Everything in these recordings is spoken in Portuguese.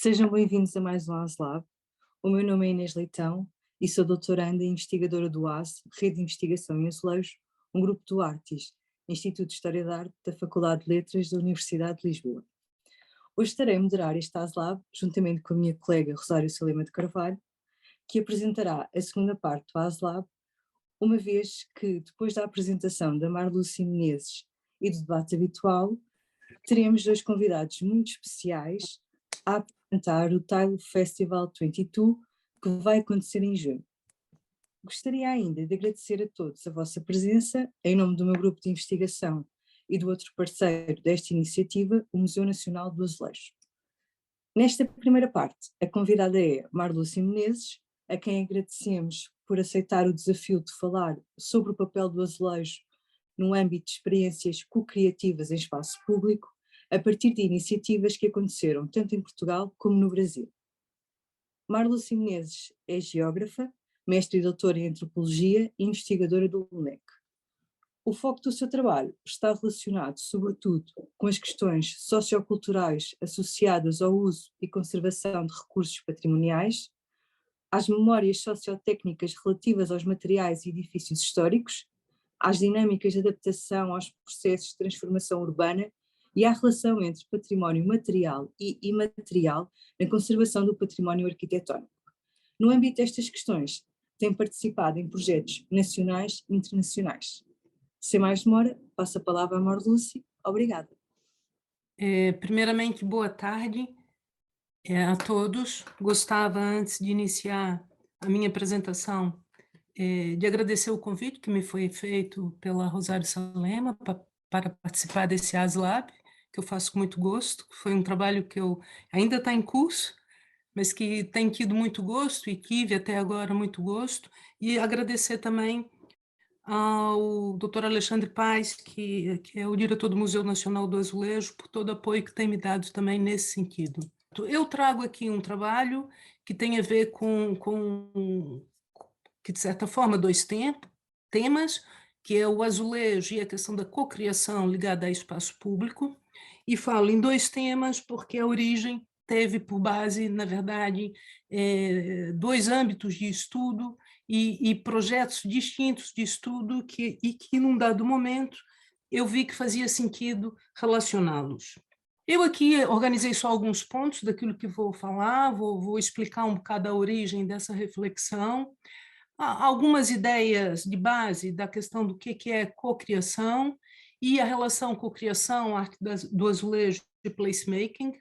Sejam bem-vindos a mais um ASLab. O meu nome é Inês Leitão e sou doutoranda e investigadora do ASE, Rede de Investigação em Azulejos, um grupo do ARTIS, Instituto de História da Arte da Faculdade de Letras da Universidade de Lisboa. Hoje estarei a moderar este ASLab, juntamente com a minha colega Rosário Salema de Carvalho, que apresentará a segunda parte do ASLab, uma vez que, depois da apresentação da Marluce Menezes e do debate habitual, teremos dois convidados muito especiais a apresentar o Tile Festival 22, que vai acontecer em junho. Gostaria ainda de agradecer a todos a vossa presença, em nome do meu grupo de investigação e do outro parceiro desta iniciativa, o Museu Nacional do Azulejo. Nesta primeira parte, a convidada é Marluce Menezes, a quem agradecemos por aceitar o desafio de falar sobre o papel do azulejo no âmbito de experiências co-criativas em espaço público, a partir de iniciativas que aconteceram tanto em Portugal como no Brasil. Marluce Menezes é geógrafa, mestre e doutora em antropologia e investigadora do LUNEC. O foco do seu trabalho está relacionado, sobretudo, com as questões socioculturais associadas ao uso e conservação de recursos patrimoniais, às memórias sociotécnicas relativas aos materiais e edifícios históricos, às dinâmicas de adaptação aos processos de transformação urbana e à relação entre património material e imaterial na conservação do património arquitetónico. No âmbito destas questões, tem participado em projetos nacionais e internacionais. Sem mais demora, passo a palavra a Marluce. Obrigada. Primeiramente, boa tarde a todos. Gostava, antes de iniciar a minha apresentação, de agradecer o convite que me foi feito pela Rosário Salema para participar desse ASLab, que eu faço com muito gosto. Foi um trabalho que ainda está em curso, mas que tem tido muito gosto e tive até agora muito gosto. E agradecer também ao Dr. Alexandre Paes, que é o diretor do Museu Nacional do Azulejo, por todo o apoio que tem me dado também nesse sentido. Eu trago aqui um trabalho que tem a ver que, de certa forma, dois temas, que é o azulejo e a questão da cocriação ligada a espaço público, e falo em dois temas porque a origem teve por base, na verdade, dois âmbitos de estudo e projetos distintos de estudo e que, num dado momento, eu vi que fazia sentido relacioná-los. Eu aqui organizei só alguns pontos daquilo que vou falar, vou explicar um bocado a origem dessa reflexão, algumas ideias de base da questão do que é cocriação e a relação cocriação, arte do azulejo e placemaking,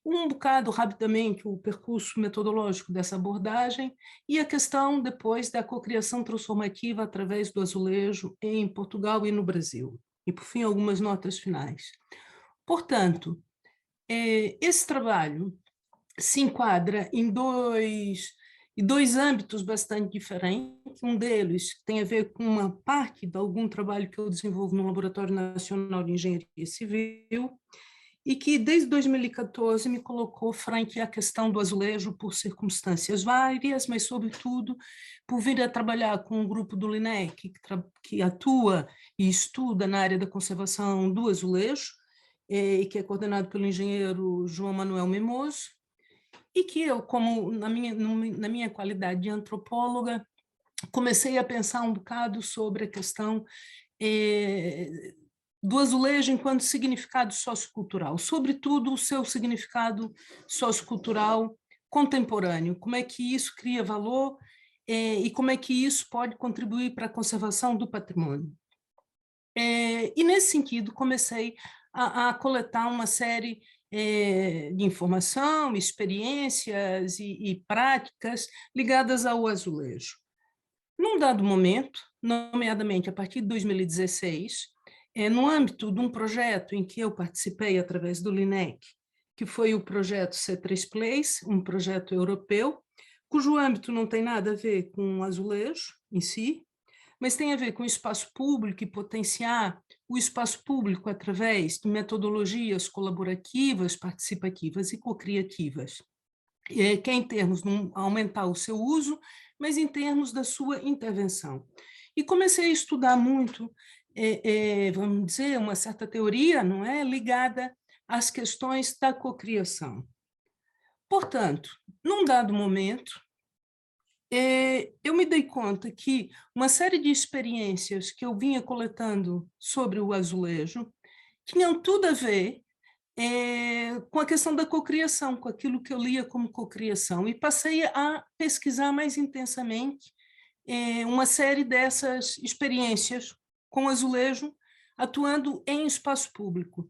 um bocado rapidamente o percurso metodológico dessa abordagem e a questão depois da cocriação transformativa através do azulejo em Portugal e no Brasil. E, por fim, algumas notas finais. Portanto, esse trabalho se enquadra em dois âmbitos bastante diferentes. Um deles tem a ver com uma parte de algum trabalho que eu desenvolvo no Laboratório Nacional de Engenharia Civil e que, desde 2014, me colocou frente à questão do azulejo por circunstâncias várias, mas, sobretudo, por vir a trabalhar com um grupo do LINEC que atua e estuda na área da conservação do azulejo, e que é coordenado pelo engenheiro João Manuel Mimoso, e que eu, como na minha qualidade de antropóloga, comecei a pensar um bocado sobre a questão do azulejo enquanto significado sociocultural, sobretudo o seu significado sociocultural contemporâneo, como é que isso cria valor e como é que isso pode contribuir para a conservação do patrimônio. E, nesse sentido, comecei a coletar uma série de informação, experiências e práticas ligadas ao azulejo. Num dado momento, nomeadamente a partir de 2016, no âmbito de um projeto em que eu participei através do LINEC, que foi o projeto C3 Place, um projeto europeu, cujo âmbito não tem nada a ver com o azulejo em si, mas tem a ver com o espaço público e potenciar o espaço público através de metodologias colaborativas, participativas e cocriativas, que é em termos de aumentar o seu uso, mas em termos da sua intervenção. E comecei a estudar muito, vamos dizer, uma certa teoria, não é, ligada às questões da cocriação. Portanto, num dado momento, eu me dei conta que uma série de experiências que eu vinha coletando sobre o azulejo tinham tudo a ver com a questão da cocriação, com aquilo que eu lia como cocriação, e passei a pesquisar mais intensamente uma série dessas experiências com azulejo, atuando em espaço público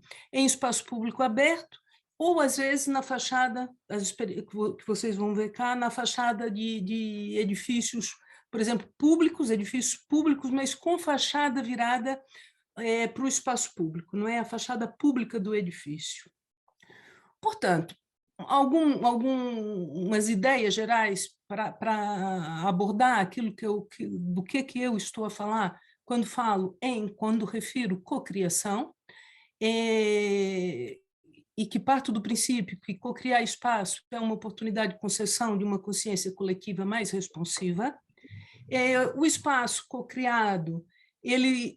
aberto, ou às vezes na fachada, que vocês vão ver cá, na fachada de edifícios, por exemplo, edifícios públicos, mas com fachada virada para o espaço público, não é a fachada pública do edifício. Portanto, algumas ideias gerais para abordar aquilo do que eu estou a falar quando refiro cocriação, e que parto do princípio que cocriar espaço é uma oportunidade de concessão de uma consciência coletiva mais responsiva. O espaço cocriado,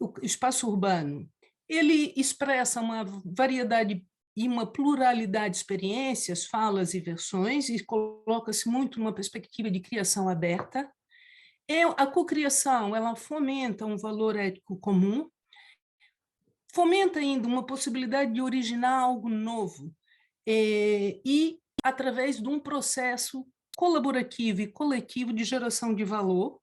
o espaço urbano, ele expressa uma variedade e uma pluralidade de experiências, falas e versões, e coloca-se muito numa perspectiva de criação aberta. A cocriação, ela fomenta um valor ético comum, fomenta ainda uma possibilidade de originar algo novo, e através de um processo colaborativo e coletivo de geração de valor.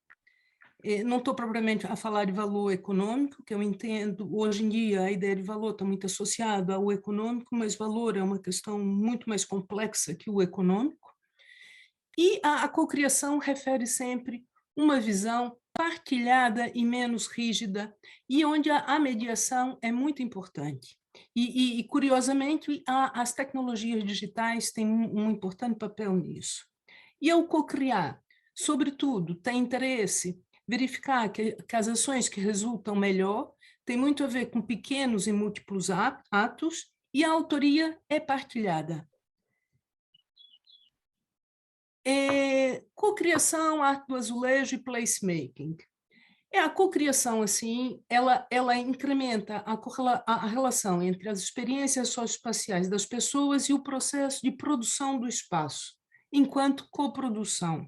Não estou propriamente a falar de valor econômico, que eu entendo, hoje em dia a ideia de valor está muito associada ao econômico, mas valor é uma questão muito mais complexa que o econômico. E a cocriação refere sempre uma visão partilhada e menos rígida, e onde a mediação é muito importante. Curiosamente, as tecnologias digitais têm um importante papel nisso. E ao cocriar, sobretudo, tem interesse verificar que as ações que resultam melhor têm muito a ver com pequenos e múltiplos atos, e a autoria é partilhada. Cocriação, arte do azulejo e placemaking. A cocriação, assim, ela incrementa a relação entre as experiências socioespaciais das pessoas e o processo de produção do espaço, enquanto coprodução.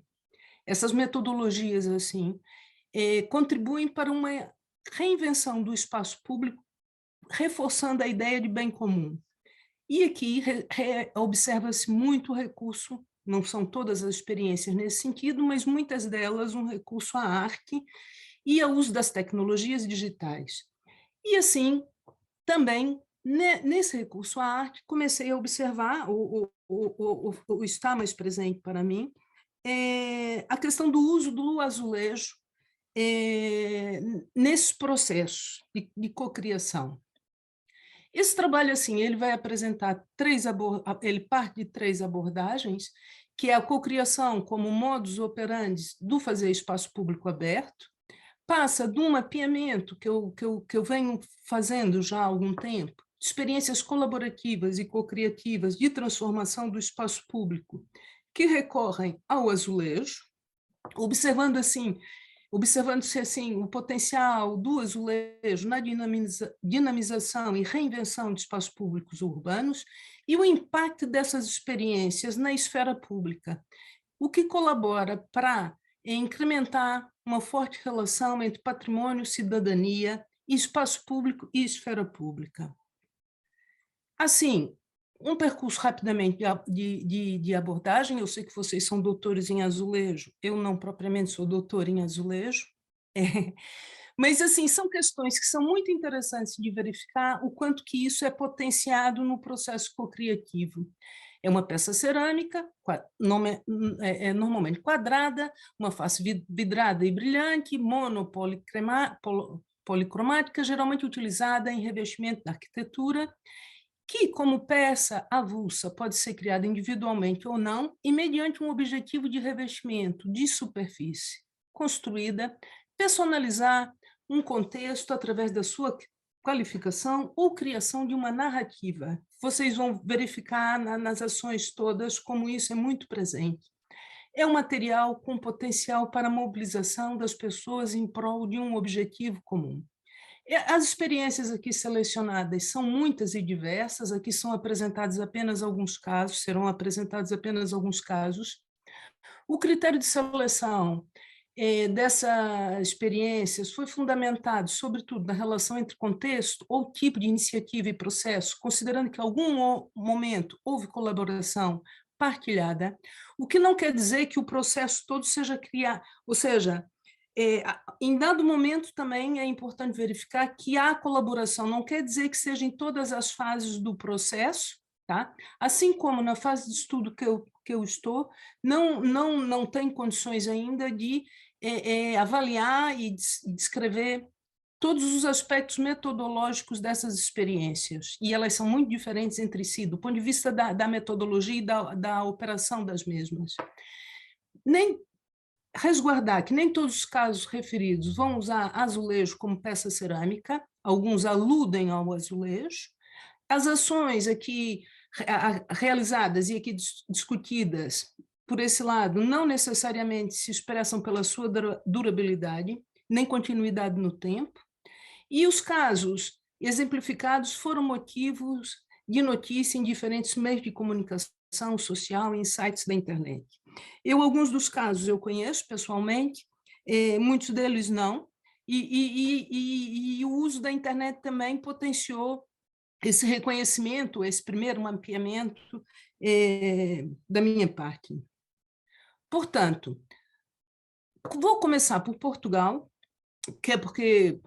Essas metodologias, assim, contribuem para uma reinvenção do espaço público, reforçando a ideia de bem comum. E aqui observa-se muito o recurso, não são todas as experiências nesse sentido, mas muitas delas um recurso à arte e ao uso das tecnologias digitais. E assim, também, nesse recurso à arte, comecei a observar, ou está mais presente para mim, a questão do uso do azulejo nesse processo de cocriação. Esse trabalho, assim, ele vai apresentar ele parte de 3 abordagens, que é a cocriação como modus operandi do fazer espaço público aberto, passa de um mapeamento que eu venho fazendo já há algum tempo, de experiências colaborativas e cocriativas de transformação do espaço público, que recorrem ao azulejo, observando-se assim o potencial do azulejo na dinamização e reinvenção de espaços públicos urbanos e o impacto dessas experiências na esfera pública, o que colabora para incrementar uma forte relação entre patrimônio, cidadania, espaço público e esfera pública. Assim, um percurso rapidamente de abordagem. Eu sei que vocês são doutores em azulejo, eu não propriamente sou doutor em azulejo, mas assim, são questões que são muito interessantes de verificar o quanto que isso é potenciado no processo cocriativo. É uma peça cerâmica, normalmente quadrada, uma face vidrada e brilhante, policromática, geralmente utilizada em revestimento da arquitetura, que, como peça avulsa, pode ser criada individualmente ou não, e mediante um objetivo de revestimento de superfície construída, personalizar um contexto através da sua qualificação ou criação de uma narrativa. Vocês vão verificar nas ações todas como isso é muito presente. É um material com potencial para a mobilização das pessoas em prol de um objetivo comum. As experiências aqui selecionadas são muitas e diversas, aqui são apresentados apenas alguns casos, serão apresentados apenas alguns casos. O critério de seleção dessas experiências foi fundamentado, sobretudo, na relação entre contexto ou tipo de iniciativa e processo, considerando que em algum momento houve colaboração partilhada, o que não quer dizer que o processo todo seja criado, ou seja, em dado momento também é importante verificar que há colaboração, não quer dizer que seja em todas as fases do processo, tá? Assim como na fase de estudo que eu estou, não tem condições ainda de avaliar e descrever todos os aspectos metodológicos dessas experiências, e elas são muito diferentes entre si, do ponto de vista da metodologia e da operação das mesmas. Nem resguardar que nem todos os casos referidos vão usar azulejo como peça cerâmica, alguns aludem ao azulejo. As ações aqui realizadas e aqui discutidas, por esse lado, não necessariamente se expressam pela sua durabilidade, nem continuidade no tempo, e os casos exemplificados foram motivos de notícia em diferentes meios de comunicação social e em sites da internet. Alguns dos casos eu conheço pessoalmente, muitos deles não, e o uso da internet também potenciou esse reconhecimento, esse primeiro mapeamento da minha parte. Portanto, vou começar por Portugal, que é porque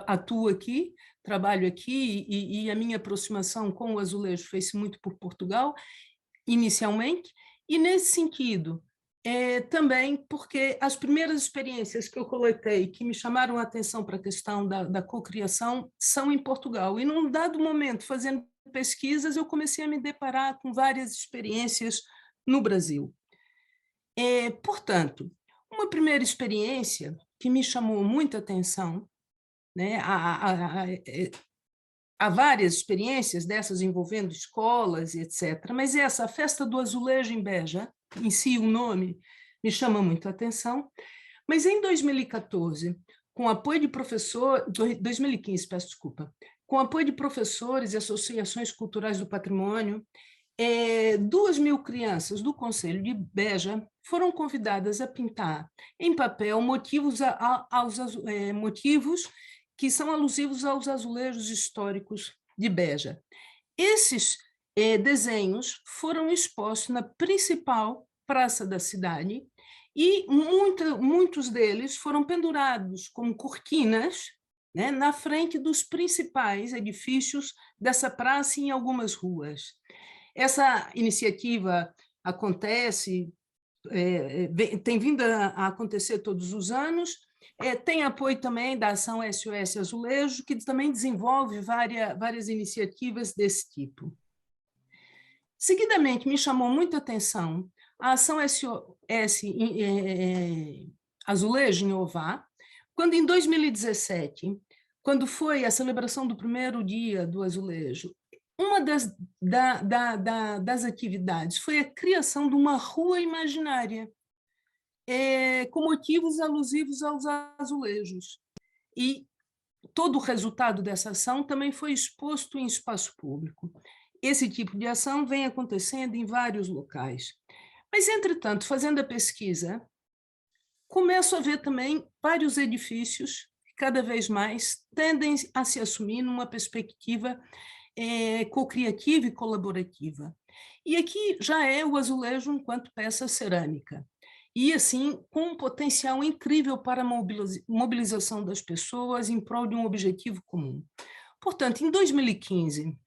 atuo aqui, trabalho aqui, e a minha aproximação com o azulejo fez-se muito por Portugal, inicialmente, e nesse sentido, também porque as primeiras experiências que eu coletei, que me chamaram a atenção para a questão da cocriação, são em Portugal. E num dado momento, fazendo pesquisas, eu comecei a me deparar com várias experiências no Brasil. Portanto, uma primeira experiência que me chamou muita atenção, né, há várias experiências dessas envolvendo escolas e etc., mas essa, a Festa do Azulejo em Beja, em si o nome me chama muito a atenção, mas em 2014, com apoio de 2015, peço desculpa, com apoio de professores e associações culturais do patrimônio, 2.000 crianças do Conselho de Beja foram convidadas a pintar em papel motivos que são alusivos aos azulejos históricos de Beja. Esses desenhos foram expostos na principal praça da cidade e muitos deles foram pendurados como cortinas, né, na frente dos principais edifícios dessa praça e em algumas ruas. Essa iniciativa acontece, tem vindo a acontecer todos os anos, tem apoio também da ação SOS Azulejo, que também desenvolve várias iniciativas desse tipo. Seguidamente, me chamou muita atenção a ação SOS Azulejo em Ová, quando em 2017, quando foi a celebração do primeiro dia do azulejo, uma das atividades foi a criação de uma rua imaginária, com motivos alusivos aos azulejos. E todo o resultado dessa ação também foi exposto em espaço público. Esse tipo de ação vem acontecendo em vários locais. Mas, entretanto, fazendo a pesquisa, começo a ver também vários edifícios que cada vez mais tendem a se assumir numa perspectiva cocriativa e colaborativa. E aqui já é o azulejo enquanto peça cerâmica. E, assim, com um potencial incrível para a mobilização das pessoas em prol de um objetivo comum. Portanto, em 2015,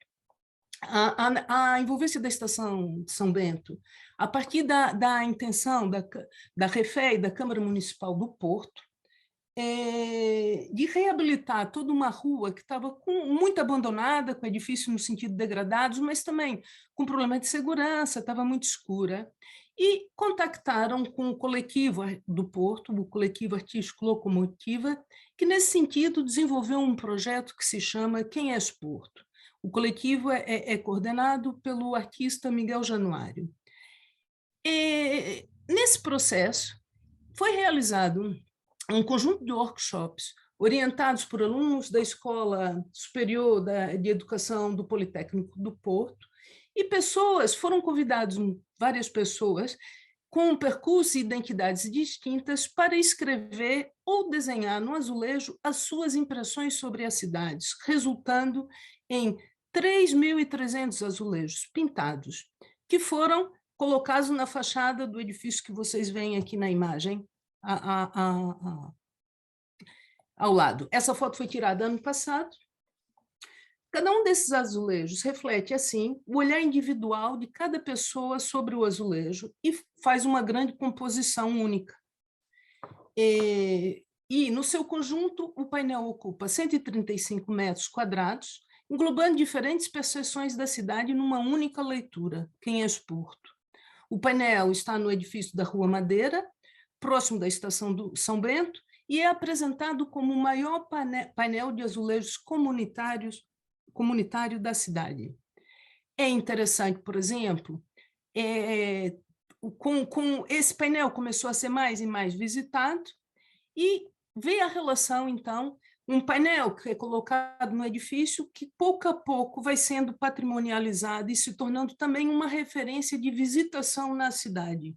a envolvência da Estação de São Bento, a partir da intenção da REFE e da Câmara Municipal do Porto, de reabilitar toda uma rua que estava muito abandonada, com edifícios no sentido degradados, mas também com problema de segurança, estava muito escura, e contactaram com o coletivo do Porto, o coletivo artístico Locomotiva, que nesse sentido desenvolveu um projeto que se chama Quem és Porto. O coletivo é coordenado pelo artista Miguel Januário. Nesse processo foi realizado um conjunto de workshops orientados por alunos da Escola Superior de Educação do Politécnico do Porto, e foram convidadas várias pessoas com um percurso e identidades distintas para escrever ou desenhar no azulejo as suas impressões sobre as cidades, resultando em 3.300 azulejos pintados, que foram colocados na fachada do edifício que vocês veem aqui na imagem, ao lado. Essa foto foi tirada ano passado. Cada um desses azulejos reflete, assim, o olhar individual de cada pessoa sobre o azulejo e faz uma grande composição única. E no seu conjunto, o painel ocupa 135 metros quadrados, englobando diferentes percepções da cidade numa única leitura, quem é Porto. O painel está no edifício da Rua Madeira, próximo da estação do São Bento, e é apresentado como o maior painel de azulejos comunitário da cidade. É interessante, por exemplo, com esse painel começou a ser mais e mais visitado, e vê a relação, então, um painel que é colocado no edifício que, pouco a pouco, vai sendo patrimonializado e se tornando também uma referência de visitação na cidade.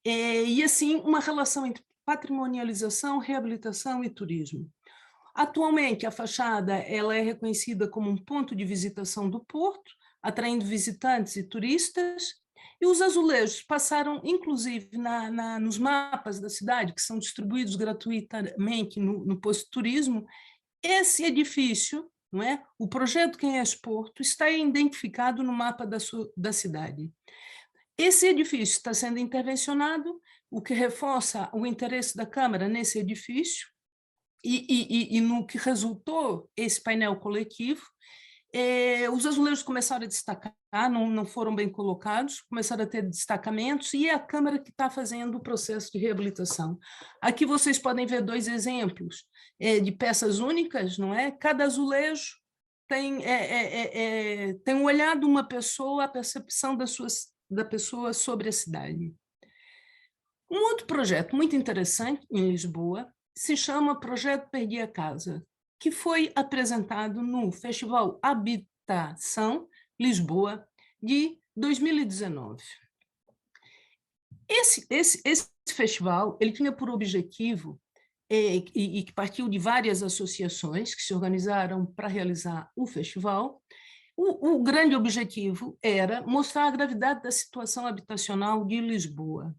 E, assim, uma relação entre patrimonialização, reabilitação e turismo. Atualmente, a fachada ela é reconhecida como um ponto de visitação do Porto, atraindo visitantes e turistas, e os azulejos passaram, inclusive, nos mapas da cidade, que são distribuídos gratuitamente no posto de turismo. Esse edifício, não é? O projeto Quem é Porto, está identificado no mapa da cidade. Esse edifício está sendo intervencionado, o que reforça o interesse da Câmara nesse edifício, e no que resultou esse painel coletivo, os azulejos começaram a destacar, não foram bem colocados, começaram a ter destacamentos, e é a Câmara que está fazendo o processo de reabilitação. Aqui vocês podem ver 2 exemplos de peças únicas, não é? Cada azulejo tem um olhar de uma pessoa, a percepção da pessoa sobre a cidade. Um outro projeto muito interessante em Lisboa se chama Projeto Perdi a Casa, que foi apresentado no Festival Habitação Lisboa de 2019. Esse festival ele tinha por objetivo, e que partiu de várias associações que se organizaram para realizar o festival. O grande objetivo era mostrar a gravidade da situação habitacional de Lisboa.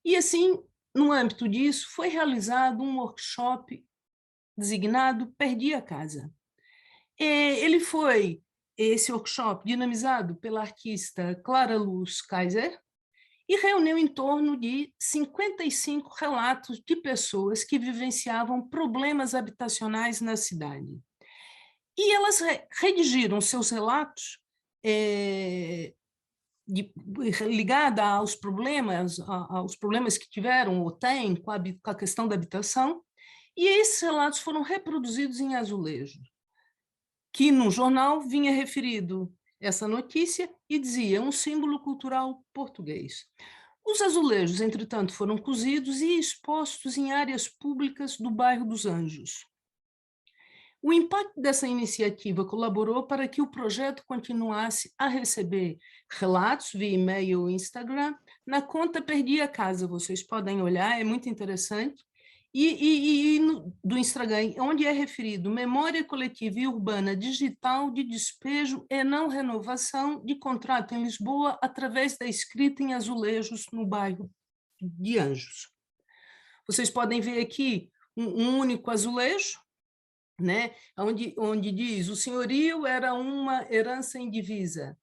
E, assim, no âmbito disso, foi realizado um workshop designado Perdi a Casa. Esse workshop, dinamizado pela artista Clara Luz Kaiser, e reuniu em torno de 55 relatos de pessoas que vivenciavam problemas habitacionais na cidade. E elas redigiram seus relatos ligada aos problemas que tiveram ou têm com a questão da habitação, e esses relatos foram reproduzidos em azulejo, que no jornal vinha referido essa notícia e dizia um símbolo cultural português. Os azulejos, entretanto, foram cozidos e expostos em áreas públicas do bairro dos Anjos. O impacto dessa iniciativa colaborou para que o projeto continuasse a receber relatos via e-mail e Instagram na conta Perdi a Casa. Vocês podem olhar, é muito interessante. Do Instagram, onde é referido memória coletiva e urbana digital de despejo e não renovação de contrato em Lisboa através da escrita em azulejos no bairro de Anjos. Vocês podem ver aqui um único azulejo, né? onde diz: o senhorio era uma herança indivisa.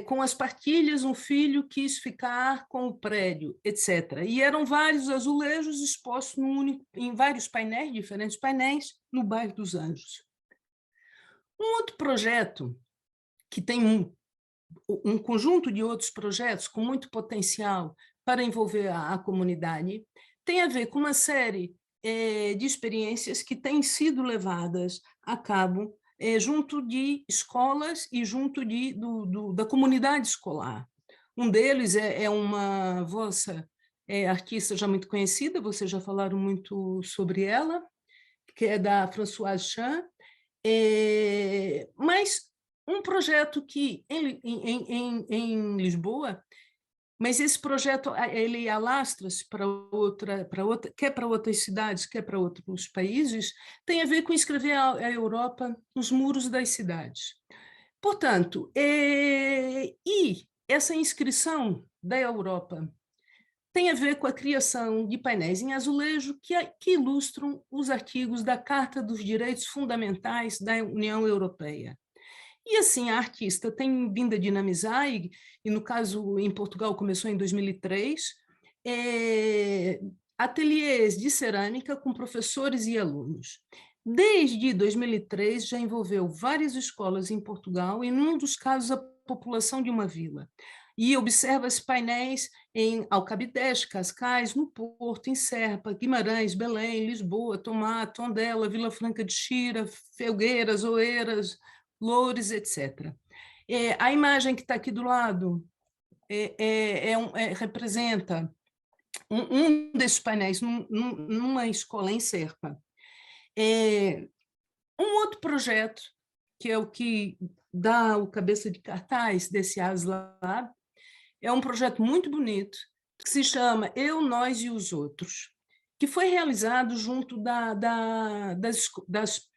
Com as partilhas, um filho quis ficar com o prédio, etc. E eram vários azulejos expostos em vários painéis, diferentes painéis, no bairro dos Anjos. Um outro projeto, que tem um conjunto de outros projetos com muito potencial para envolver a comunidade, tem a ver com uma série de experiências que têm sido levadas a cabo junto de escolas e junto da comunidade escolar. Um deles é uma vossa artista já muito conhecida, vocês já falaram muito sobre ela, que é da Françoise Chan, mas um projeto que em Lisboa, mas esse projeto ele alastra-se para quer para outras cidades, quer para outros países, tem a ver com escrever a Europa nos muros das cidades. Portanto, e essa inscrição da Europa tem a ver com a criação de painéis em azulejo que ilustram os artigos da Carta dos Direitos Fundamentais da União Europeia. E assim, a artista tem vindo a dinamizar, e no caso em Portugal começou em 2003, ateliês de cerâmica com professores e alunos. Desde 2003 já envolveu várias escolas em Portugal e, num dos casos, a população de uma vila. E observa-se painéis em Alcabidez, Cascais, no Porto, em Serpa, Guimarães, Belém, Lisboa, Tomar, Tondela, Vila Franca de Xira, Felgueiras, Oeiras, Loures, etc. A imagem que está aqui do lado representa um desses painéis numa escola em Serpa. Um outro projeto, que é o que dá o cabeça de cartaz desse ASLab, é um projeto muito bonito, que se chama Eu, Nós e os Outros, que foi realizado junto das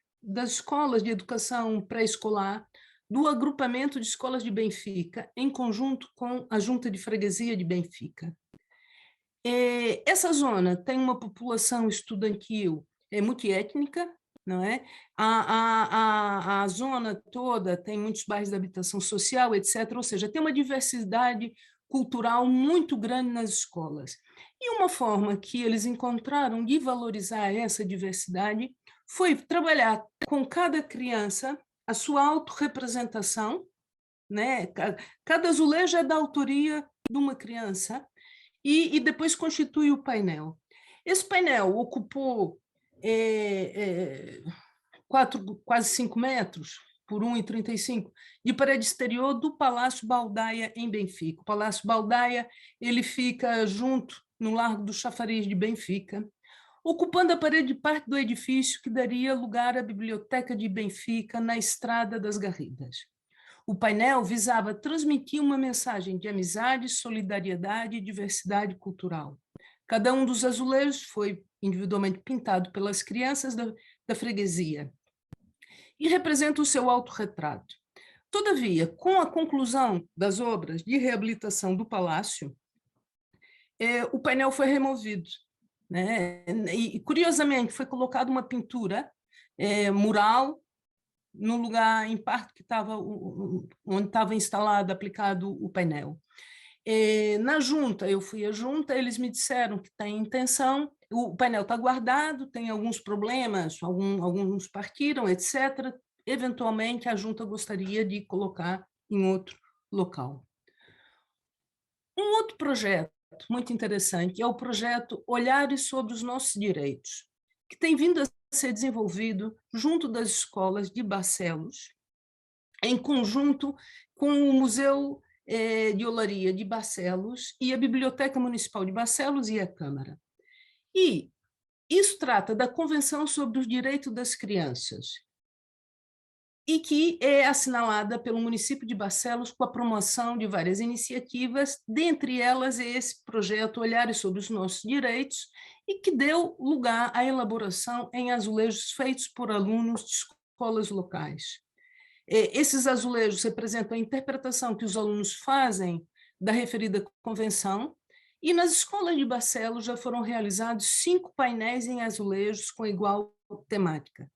escolas de educação pré-escolar, do agrupamento de escolas de Benfica, em conjunto com a Junta de Freguesia de Benfica. Essa zona tem uma população estudantil multiétnica, não é? A zona toda tem muitos bairros de habitação social, etc. Ou seja, tem uma diversidade cultural muito grande nas escolas. E uma forma que eles encontraram de valorizar essa diversidade foi trabalhar com cada criança a sua autorrepresentação, né? Cada azulejo é da autoria de uma criança e depois constitui o painel. Esse painel ocupou quase 5 metros por 1,35 de parede exterior do Palácio Baldaia, em Benfica. O Palácio Baldaia ele fica junto no Largo do Chafariz de Benfica, ocupando a parede de parte do edifício que daria lugar à Biblioteca de Benfica, na Estrada das Garridas. O painel visava transmitir uma mensagem de amizade, solidariedade e diversidade cultural. Cada um dos azulejos foi individualmente pintado pelas crianças da freguesia e representa o seu autorretrato. Todavia, com a conclusão das obras de reabilitação do palácio, o painel foi removido, né? E, curiosamente, foi colocada uma pintura mural no lugar, em parte, que onde estava instalado, aplicado o painel. Na junta, eu fui à junta, eles me disseram que tem intenção, o painel está guardado, tem alguns problemas, alguns partiram, etc. Eventualmente, a junta gostaria de colocar em outro local. Um outro projeto muito interessante é o projeto Olhares sobre os Nossos Direitos, que tem vindo a ser desenvolvido junto das escolas de Barcelos, em conjunto com o Museu de Olaria de Barcelos e a Biblioteca Municipal de Barcelos e a Câmara. E isso trata da Convenção sobre os Direitos das Crianças, e que é assinalada pelo município de Barcelos com a promoção de várias iniciativas, dentre elas esse projeto Olhares sobre os Nossos Direitos, e que deu lugar à elaboração em azulejos feitos por alunos de escolas locais. Esses azulejos representam a interpretação que os alunos fazem da referida convenção, e nas escolas de Barcelos já foram realizados 5 painéis em azulejos com igual temática.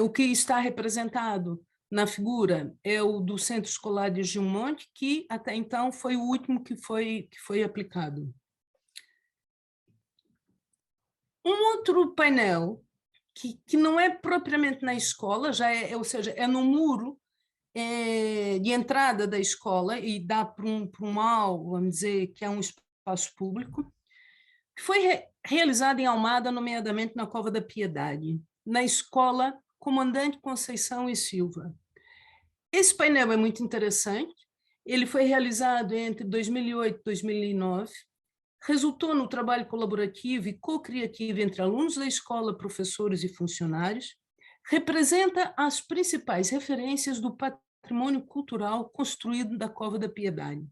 O que está representado na figura é o do Centro Escolar de Gilmonte, que até então foi o último que foi aplicado. Um outro painel, que não é propriamente na escola, ou seja, é no muro de entrada da escola e dá para um hall, vamos dizer, que é um espaço público, que foi realizado em Almada, nomeadamente na Cova da Piedade, na escola Comandante Conceição e Silva. Esse painel é muito interessante, ele foi realizado entre 2008 e 2009, resultou no trabalho colaborativo e co-criativo entre alunos da escola, professores e funcionários, representa as principais referências do patrimônio cultural construído da Cova da Piedade.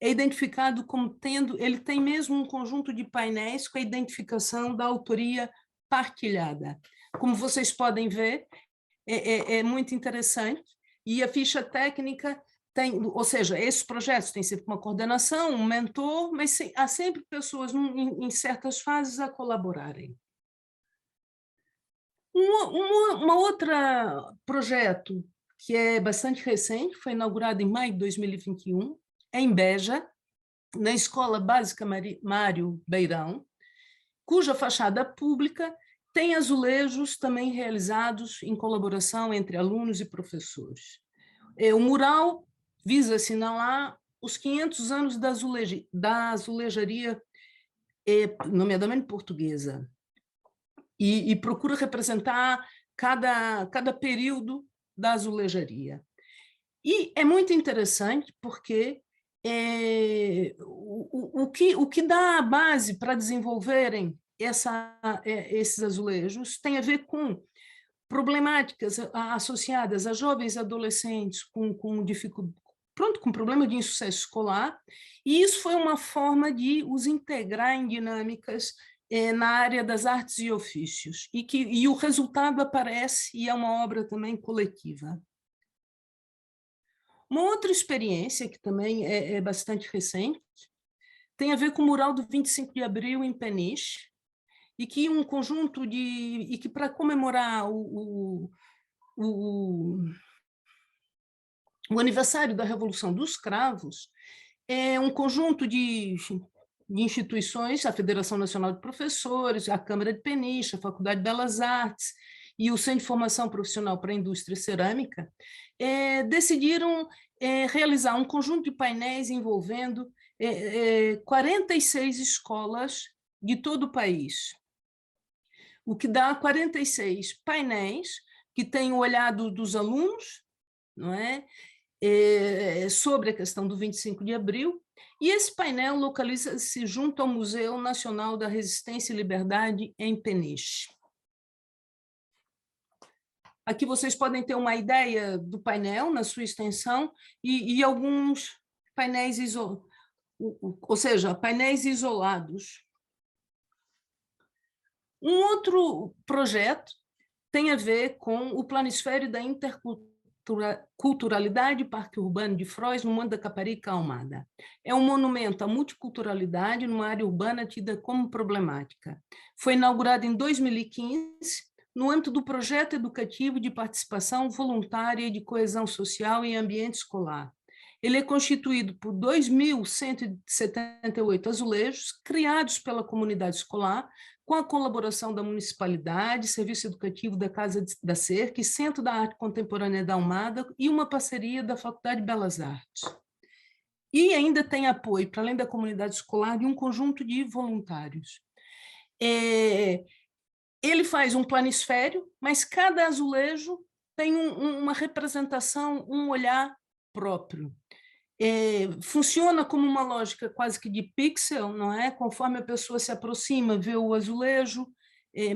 É identificado como tendo, ele tem mesmo um conjunto de painéis com a identificação da autoria partilhada. Como vocês podem ver, é muito interessante, e a ficha técnica tem, ou seja, esses projetos têm sempre uma coordenação, um mentor, mas há sempre pessoas em certas fases a colaborarem. Uma outra projeto que é bastante recente, foi inaugurado em maio de 2021, em Beja, na Escola Básica Mário Beirão, cuja fachada pública tem azulejos também realizados em colaboração entre alunos e professores. O mural visa assinalar os 500 anos da azulejaria, nomeadamente portuguesa, e procura representar cada período da azulejaria. E é muito interessante porque o que dá a base para desenvolverem esses azulejos tem a ver com problemáticas associadas a jovens e adolescentes com problema de insucesso escolar, e isso foi uma forma de os integrar em dinâmicas na área das artes e ofícios, e o resultado aparece e é uma obra também coletiva. Uma outra experiência, que também é bastante recente, tem a ver com o mural do 25 de abril em Peniche, e que um conjunto e que para comemorar o aniversário da Revolução dos Cravos, é um conjunto de instituições, a Federação Nacional de Professores, a Câmara de Peniche, a Faculdade de Belas Artes e o Centro de Formação Profissional para a Indústria Cerâmica, decidiram realizar um conjunto de painéis envolvendo 46 escolas de todo o país, o que dá 46 painéis que têm o olhar dos alunos, não é? Sobre a questão do 25 de abril, e esse painel localiza-se junto ao Museu Nacional da Resistência e Liberdade em Peniche. Aqui vocês podem ter uma ideia do painel na sua extensão e alguns painéis painéis isolados. Um outro projeto tem a ver com o Planisfério da Interculturalidade Parque Urbano de Frois, no Monte da Caparica, Almada. É um monumento à multiculturalidade numa área urbana tida como problemática. Foi inaugurado em 2015, no âmbito do projeto educativo de participação voluntária e de coesão social em ambiente escolar. Ele é constituído por 2.178 azulejos criados pela comunidade escolar, com a colaboração da municipalidade, Serviço Educativo da Casa da Cerca e Centro da Arte Contemporânea da Almada, e uma parceria da Faculdade de Belas Artes. E ainda tem apoio, para além da comunidade escolar, de um conjunto de voluntários. Ele faz um planisfério, mas cada azulejo tem uma representação, um olhar próprio. Funciona como uma lógica quase que de pixel, não é? Conforme a pessoa se aproxima, vê o azulejo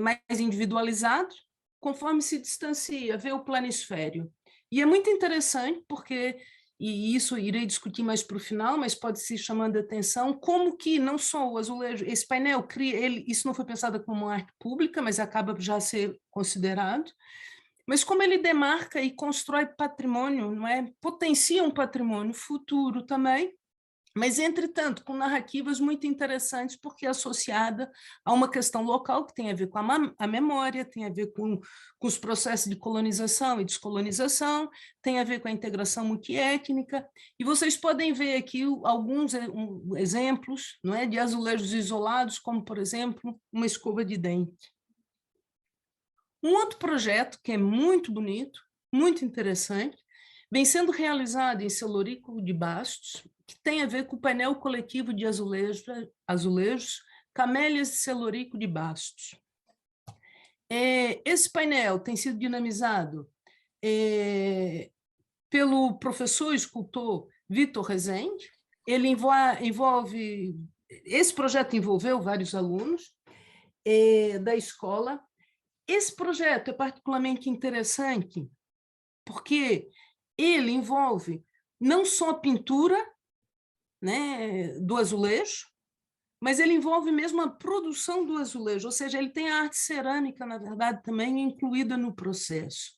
mais individualizado, conforme se distancia, vê o planisfério. E é muito interessante porque, e isso irei discutir mais para o final, mas pode se chamando a atenção, como que não só o azulejo, esse painel cria, isso não foi pensado como uma arte pública, mas acaba já ser considerado, mas como ele demarca e constrói patrimônio, não é? Potencia um patrimônio futuro também, mas, entretanto, com narrativas muito interessantes, porque é associada a uma questão local que tem a ver com a memória, tem a ver com os processos de colonização e descolonização, tem a ver com a integração multiétnica, e vocês podem ver aqui alguns exemplos, não é, de azulejos isolados, como, por exemplo, uma escova de dente. Um outro projeto que é muito bonito, muito interessante, vem sendo realizado em Celorico de Bastos, que tem a ver com o painel coletivo de azulejos Camélias de Celorico de Bastos. Esse painel tem sido dinamizado pelo professor e escultor Vitor Rezende. Ele envolve esse projeto envolveu vários alunos da escola. Esse projeto é particularmente interessante porque ele envolve não só a pintura, né, do azulejo, mas ele envolve mesmo a produção do azulejo, ou seja, ele tem a arte cerâmica, na verdade, também incluída no processo.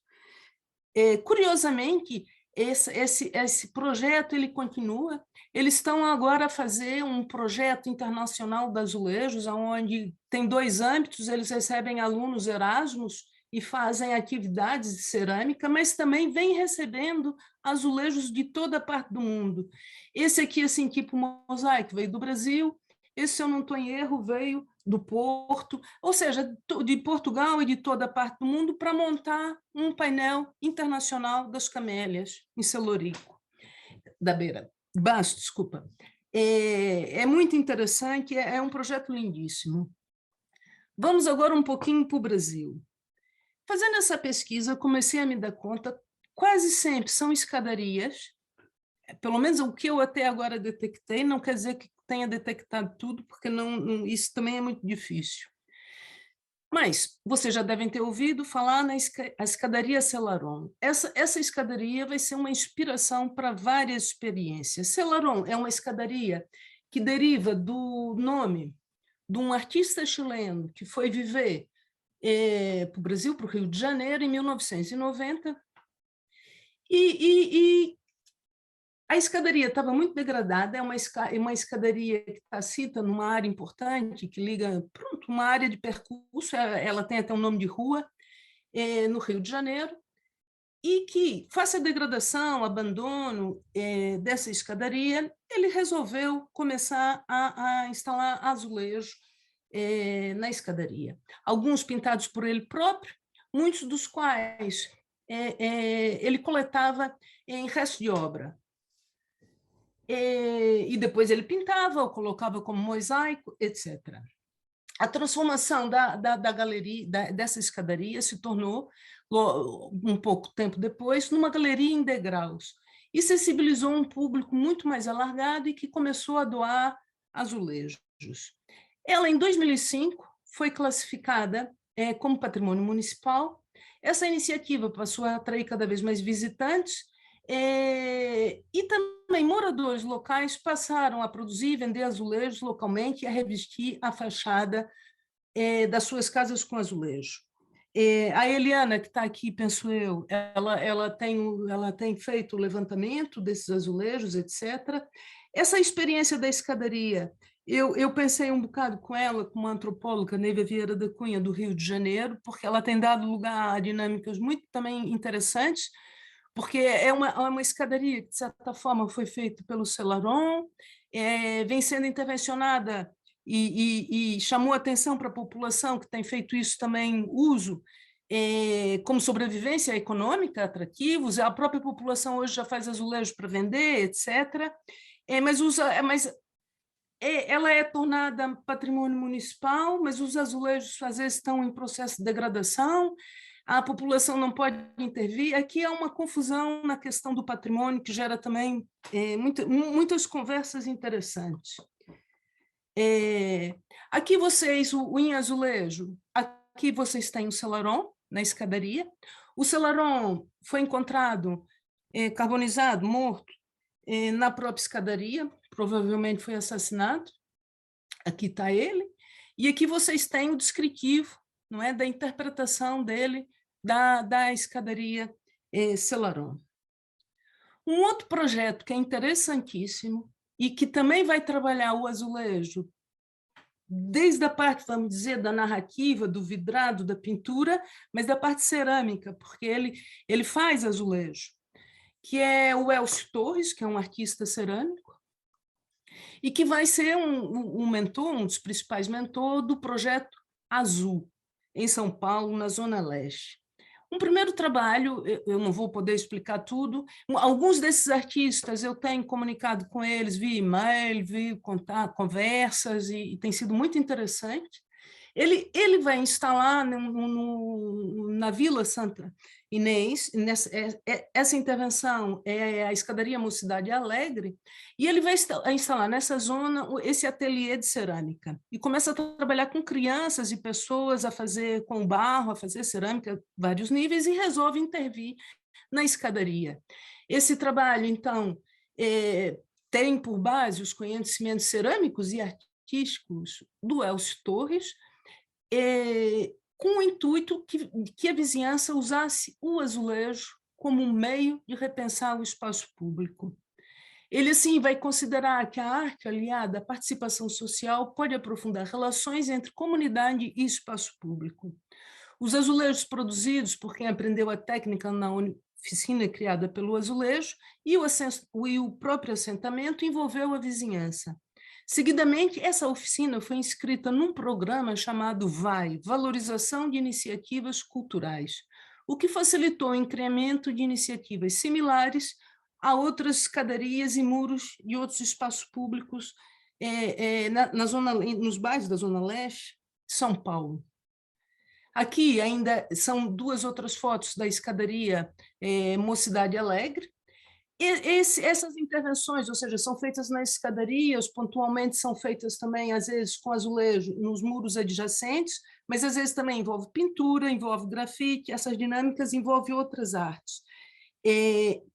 Curiosamente, esse projeto ele continua. Eles estão agora a fazer um projeto internacional de azulejos, onde tem 2 âmbitos, eles recebem alunos Erasmus e fazem atividades de cerâmica, mas também vêm recebendo azulejos de toda parte do mundo. Esse aqui, assim, tipo mosaico, veio do Brasil. Esse, se eu não estou em erro, veio do Porto, ou seja, de Portugal e de toda a parte do mundo, para montar um painel internacional das camélias em Celorico, da Beira. Basto, desculpa. É muito interessante, é um projeto lindíssimo. Vamos agora um pouquinho para o Brasil. Fazendo essa pesquisa, eu comecei a me dar conta, quase sempre são escadarias, pelo menos o que eu até agora detectei, não quer dizer que tenha detectado tudo, porque isso também é muito difícil. Mas vocês já devem ter ouvido falar na escadaria Celaron. Essa escadaria vai ser uma inspiração para várias experiências. Celaron é uma escadaria que deriva do nome de um artista chileno que foi viver para o Brasil, para o Rio de Janeiro, em 1990, e a escadaria estava muito degradada, é uma escadaria que está situada numa área importante, que liga, pronto, uma área de percurso, ela tem até um nome de rua, no Rio de Janeiro, e que, face à degradação, abandono dessa escadaria, ele resolveu começar a instalar azulejo na escadaria. Alguns pintados por ele próprio, muitos dos quais ele coletava em resto de obra. E depois ele pintava ou colocava como mosaico, etc. A transformação da galeria, dessa escadaria, se tornou, um pouco tempo depois, numa galeria em degraus, e sensibilizou um público muito mais alargado e que começou a doar azulejos. Ela, em 2005, foi classificada como patrimônio municipal. Essa iniciativa passou a atrair cada vez mais visitantes, e também moradores locais passaram a produzir e vender azulejos localmente e a revestir a fachada das suas casas com azulejo. A Eliana, que está aqui, penso eu, ela tem feito o levantamento desses azulejos, etc. Essa experiência da escadaria, eu pensei um bocado com ela, com uma antropóloga, Neiva Vieira da Cunha, do Rio de Janeiro, porque ela tem dado lugar a dinâmicas muito também interessantes, porque é uma escadaria que, de certa forma, foi feita pelo Celaron, vem sendo intervencionada e chamou atenção para a população, que tem feito isso também, uso, como sobrevivência econômica, atrativos. A própria população hoje já faz azulejo para vender, etc. Mas ela é tornada patrimônio municipal, mas os azulejos, às vezes, estão em processo de degradação, a população não pode intervir. Aqui há uma confusão na questão do patrimônio, que gera também muitas conversas interessantes. Aqui vocês, em azulejo, aqui vocês têm o Celaron, na escadaria. O Celaron foi encontrado carbonizado, morto, na própria escadaria, provavelmente foi assassinado. Aqui está ele. E aqui vocês têm o descritivo, não é, da interpretação dele da escadaria Celaron. Um outro projeto que é interessantíssimo e que também vai trabalhar o azulejo desde a parte, vamos dizer, da narrativa, do vidrado, da pintura, mas da parte cerâmica, porque ele faz azulejo, que é o Elcio Torres, que é um artista cerâmico, e que vai ser um mentor, um dos principais mentores do projeto Azul, em São Paulo, na Zona Leste. Um primeiro trabalho, eu não vou poder explicar tudo, alguns desses artistas eu tenho comunicado com eles via e-mail, via conversas, e tem sido muito interessante. Ele vai instalar na Vila Santa, Inês, essa intervenção é a escadaria Mocidade Alegre, e ele vai instalar nessa zona esse ateliê de cerâmica, e começa a trabalhar com crianças e pessoas, a fazer com barro, a fazer cerâmica, vários níveis, e resolve intervir na escadaria. Esse trabalho, então, tem por base os conhecimentos cerâmicos e artísticos do Elcio Torres, com o intuito que a vizinhança usasse o azulejo como um meio de repensar o espaço público. Ele, assim, vai considerar que a arte aliada à participação social pode aprofundar relações entre comunidade e espaço público. Os azulejos produzidos por quem aprendeu a técnica na oficina criada pelo azulejo e o próprio assentamento envolveu a vizinhança. Seguidamente, essa oficina foi inscrita num programa chamado VAI, Valorização de Iniciativas Culturais, o que facilitou o incremento de iniciativas similares a outras escadarias e muros de outros espaços públicos nos bairros da Zona Leste de São Paulo. Aqui ainda são duas outras fotos da escadaria Mocidade Alegre. Essas intervenções, ou seja, são feitas nas escadarias, pontualmente são feitas também, às vezes, com azulejo nos muros adjacentes, mas às vezes também envolve pintura, envolve grafite, essas dinâmicas envolvem outras artes.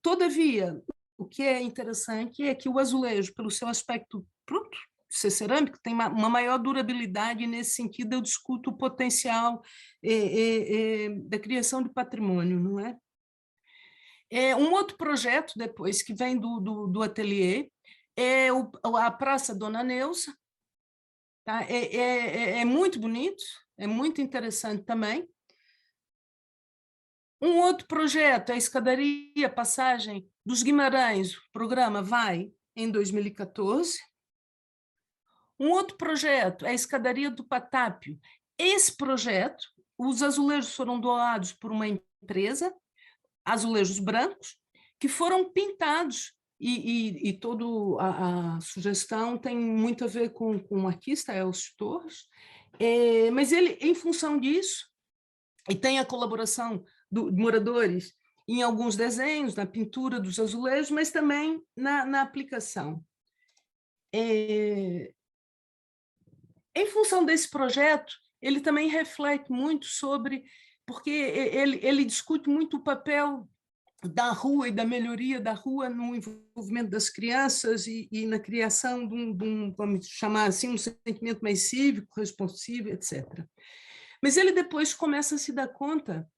Todavia, o que é interessante é que o azulejo, pelo seu aspecto ser cerâmico, tem uma maior durabilidade. Nesse sentido, eu discuto o potencial da criação de patrimônio, não é? Um outro projeto, depois, que vem do ateliê, é a Praça Dona Neuza. Tá? É muito bonito, é muito interessante também. Um outro projeto é a escadaria Passagem dos Guimarães, o programa vai em 2014. Um outro projeto é a escadaria do Patápio. Esse projeto, os azulejos foram doados por uma empresa, azulejos brancos, que foram pintados, e toda a sugestão tem muito a ver com o artista Elcio Torres, mas ele, em função disso, e tem a colaboração de moradores em alguns desenhos, na pintura dos azulejos, mas também na aplicação. Em função desse projeto, ele também reflete muito sobre, porque ele discute muito o papel da rua e da melhoria da rua no envolvimento das crianças e na criação de vamos chamar assim, um sentimento mais cívico, responsivo, etc. Mas ele depois começa a se dar conta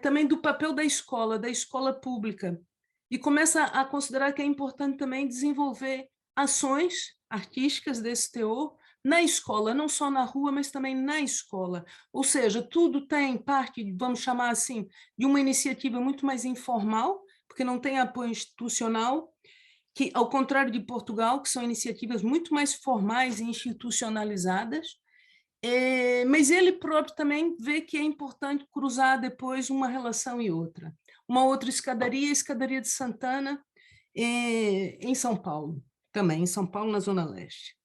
também do papel da escola pública, e começa a considerar que é importante também desenvolver ações artísticas desse teor na escola, não só na rua, mas também na escola. Ou seja, tudo tem parte, vamos chamar assim, de uma iniciativa muito mais informal, porque não tem apoio institucional, que, ao contrário de Portugal, que são iniciativas muito mais formais e institucionalizadas. Mas ele próprio também vê que é importante cruzar depois uma relação e outra. Uma outra escadaria, a escadaria de Santana, em São Paulo, também, em São Paulo, na Zona Leste.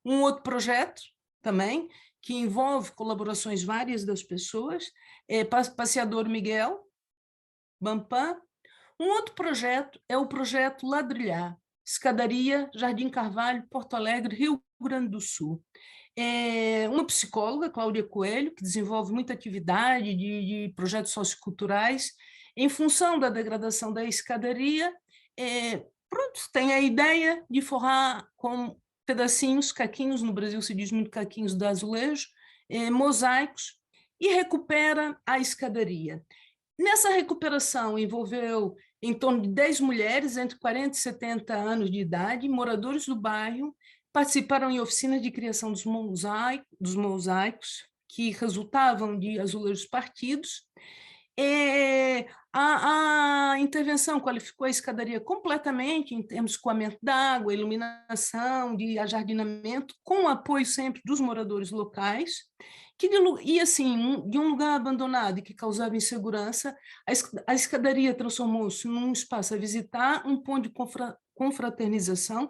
Um outro projeto também, que envolve colaborações várias das pessoas, Passeador Miguel, Bampan. Um outro projeto é o projeto Ladrilhar, escadaria Jardim Carvalho, Porto Alegre, Rio Grande do Sul. Uma psicóloga, Cláudia Coelho, que desenvolve muita atividade de projetos socioculturais. Em função da degradação da escadaria, tem a ideia de forrar com pedacinhos, caquinhos, no Brasil se diz muito caquinhos de azulejo, mosaicos, e recupera a escadaria. Nessa recuperação envolveu em torno de 10 mulheres entre 40 e 70 anos de idade, moradores do bairro, participaram em oficinas de criação dos mosaicos, que resultavam de azulejos partidos. A intervenção qualificou a escadaria completamente em termos de escoamento d'água, iluminação, de ajardinamento, com o apoio sempre dos moradores locais, e assim, de um lugar abandonado e que causava insegurança, a escadaria transformou-se num espaço a visitar, um ponto de confraternização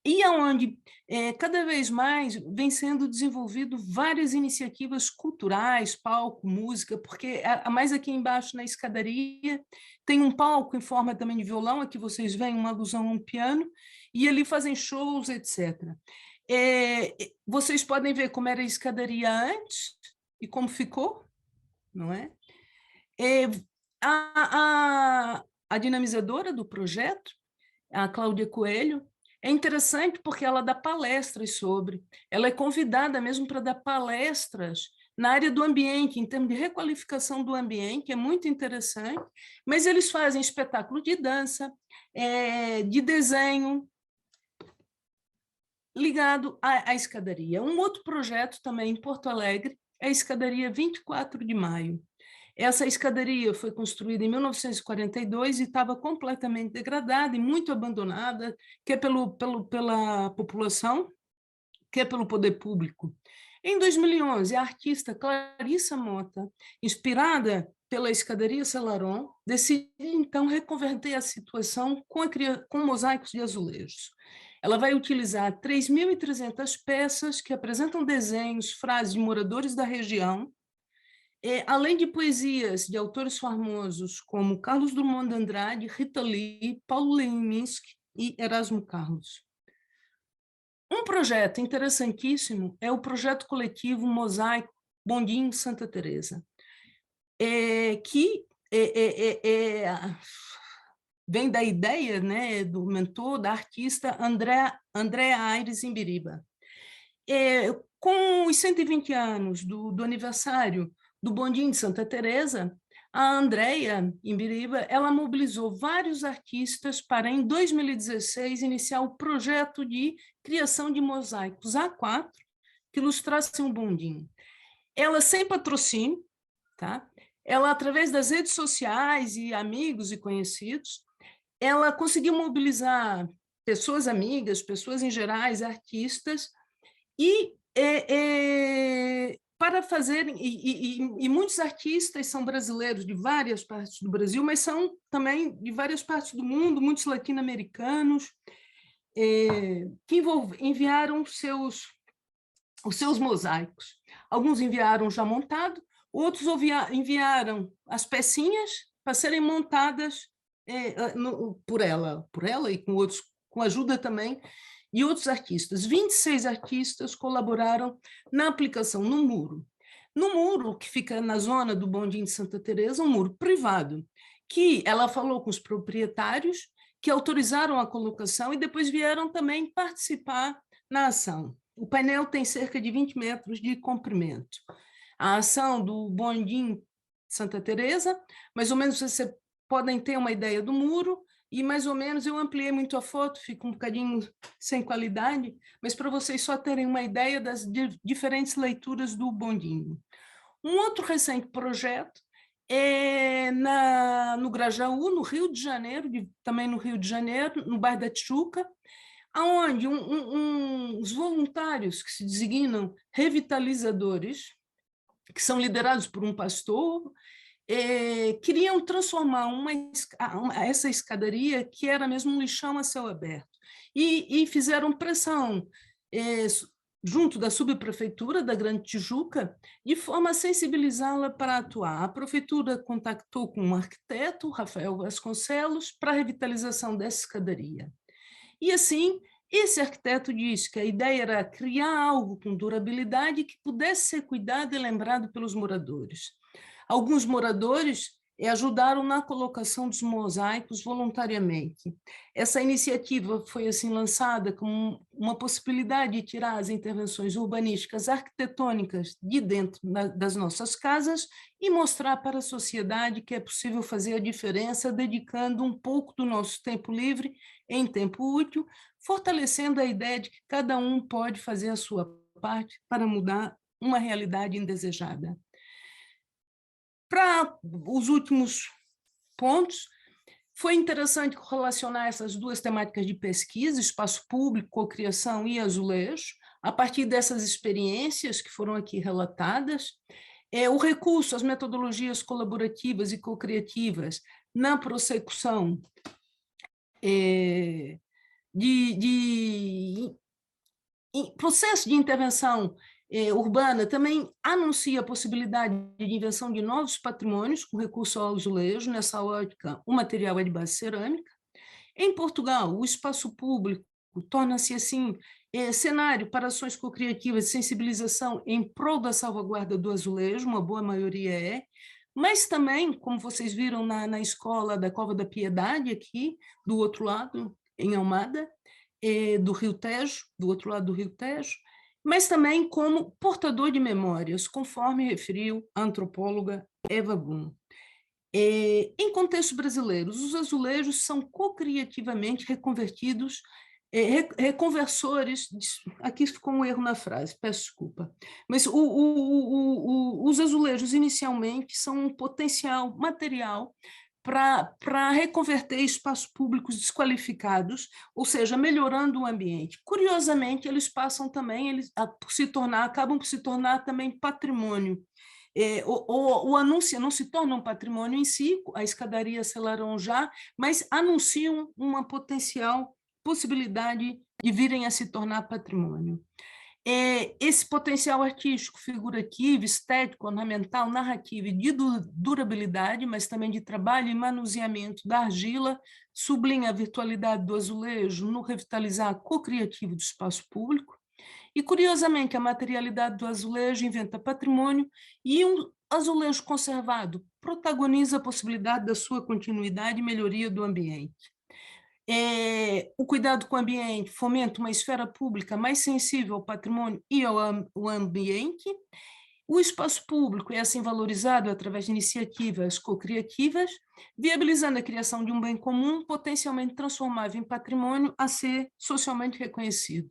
e aonde cada vez mais vem sendo desenvolvido várias iniciativas culturais, palco, música, porque mais aqui embaixo na escadaria tem um palco em forma também de violão, aqui vocês veem uma alusão a um piano, e ali fazem shows, etc. Vocês podem ver como era a escadaria antes e como ficou, não é? A dinamizadora do projeto, a Cláudia Coelho, é interessante porque ela dá palestras sobre, ela é convidada mesmo para dar palestras na área do ambiente, em termos de requalificação do ambiente, é muito interessante, mas eles fazem espetáculo de dança, de desenho, ligado à escadaria. Um outro projeto também em Porto Alegre é a escadaria 24 de Maio. Essa escadaria foi construída em 1942 e estava completamente degradada e muito abandonada, quer pela população, quer pelo poder público. Em 2011, a artista Clarissa Mota, inspirada pela escadaria Celaron, decide então reconverter a situação com mosaicos de azulejos. Ela vai utilizar 3.300 peças que apresentam desenhos, frases de moradores da região, além de poesias de autores famosos como Carlos Drummond de Andrade, Rita Lee, Paulo Leminski e Erasmo Carlos. Um projeto interessantíssimo é o projeto coletivo Mosaico Bondinho Santa Teresa, que vem da ideia, né, do mentor, da artista André Aires Imbiriba. Com os 120 anos do aniversário do Bondinho de Santa Teresa, a Andréia Imbiriba, ela mobilizou vários artistas para, em 2016, iniciar o projeto de criação de mosaicos A4 que ilustrassem o bondinho. Ela sem patrocínio, tá? Ela, através das redes sociais e amigos e conhecidos, ela conseguiu mobilizar pessoas amigas, pessoas em gerais, artistas, e para fazer, e muitos artistas são brasileiros de várias partes do Brasil, mas são também de várias partes do mundo, muitos latino-americanos, que enviaram os seus mosaicos. Alguns enviaram já montado, outros enviaram as pecinhas para serem montadas por ela e com outros, com ajuda também e outros artistas. 26 artistas colaboraram na aplicação no muro. No muro, que fica na zona do Bondinho de Santa Teresa, um muro privado, que ela falou com os proprietários, que autorizaram a colocação e depois vieram também participar na ação. O painel tem cerca de 20 metros de comprimento. A ação do Bondinho de Santa Teresa, mais ou menos vocês podem ter uma ideia do muro, e mais ou menos eu ampliei muito a foto, fica um bocadinho sem qualidade, mas para vocês só terem uma ideia das diferentes leituras do bondinho. Um outro recente projeto é no Grajaú, no Rio de Janeiro, também no Rio de Janeiro, no bairro da Tijuca, onde os voluntários que se designam revitalizadores, que são liderados por um pastor, queriam transformar essa escadaria, que era mesmo um lixão a céu aberto, e fizeram pressão junto da subprefeitura da Grande Tijuca, de forma a sensibilizá-la para atuar. A prefeitura contactou com um arquiteto, Rafael Vasconcelos, para a revitalização dessa escadaria. E assim, esse arquiteto disse que a ideia era criar algo com durabilidade que pudesse ser cuidado e lembrado pelos moradores. Alguns moradores ajudaram na colocação dos mosaicos voluntariamente. Essa iniciativa foi assim lançada como uma possibilidade de tirar as intervenções urbanísticas arquitetônicas de dentro das nossas casas e mostrar para a sociedade que é possível fazer a diferença dedicando um pouco do nosso tempo livre em tempo útil, fortalecendo a ideia de que cada um pode fazer a sua parte para mudar uma realidade indesejada. Para os últimos pontos, foi interessante relacionar essas duas temáticas de pesquisa, espaço público, cocriação e azulejo, a partir dessas experiências que foram aqui relatadas, o recurso às metodologias colaborativas e cocriativas na prossecução processo de intervenção urbana também anuncia a possibilidade de invenção de novos patrimônios com recurso ao azulejo. Nessa ótica, o material é de base cerâmica. Em Portugal, o espaço público torna-se, assim, cenário para ações cocriativas de sensibilização em prol da salvaguarda do azulejo, uma boa maioria é, mas também, como vocês viram na escola da Cova da Piedade, aqui, do outro lado, em Almada, do Rio Tejo, do outro lado do Rio Tejo, mas também como portador de memórias, conforme referiu a antropóloga Eva Bloom. Em contextos brasileiros, os azulejos são cocriativamente reconvertidos, reconversores, aqui ficou um erro na frase, peço desculpa, mas os azulejos inicialmente são um potencial material para reconverter espaços públicos desqualificados, ou seja, melhorando o ambiente. Curiosamente, eles passam também, acabam por se tornar também patrimônio. O anúncio não se torna um patrimônio em si, a escadaria Selarón já, mas anunciam uma potencial possibilidade de virem a se tornar patrimônio. Esse potencial artístico, figurativo, estético, ornamental, narrativo e de durabilidade, mas também de trabalho e manuseamento da argila, sublinha a virtualidade do azulejo no revitalizar cocriativo do espaço público. E, curiosamente, a materialidade do azulejo inventa patrimônio e um azulejo conservado protagoniza a possibilidade da sua continuidade e melhoria do ambiente. O cuidado com o ambiente fomenta uma esfera pública mais sensível ao patrimônio e ao ambiente. O espaço público é assim valorizado através de iniciativas cocriativas, viabilizando a criação de um bem comum potencialmente transformável em patrimônio a ser socialmente reconhecido.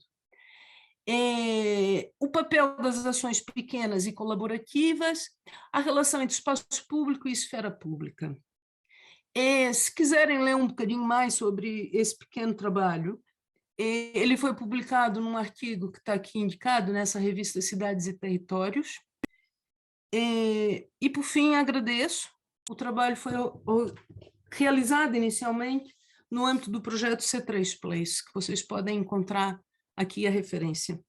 O papel das ações pequenas e colaborativas, a relação entre espaço público e esfera pública. Se quiserem ler um bocadinho mais sobre esse pequeno trabalho, ele foi publicado num artigo que está aqui indicado, nessa revista Cidades e Territórios. E, por fim, agradeço. O trabalho foi realizado inicialmente no âmbito do projeto C3 Place, que vocês podem encontrar aqui a referência.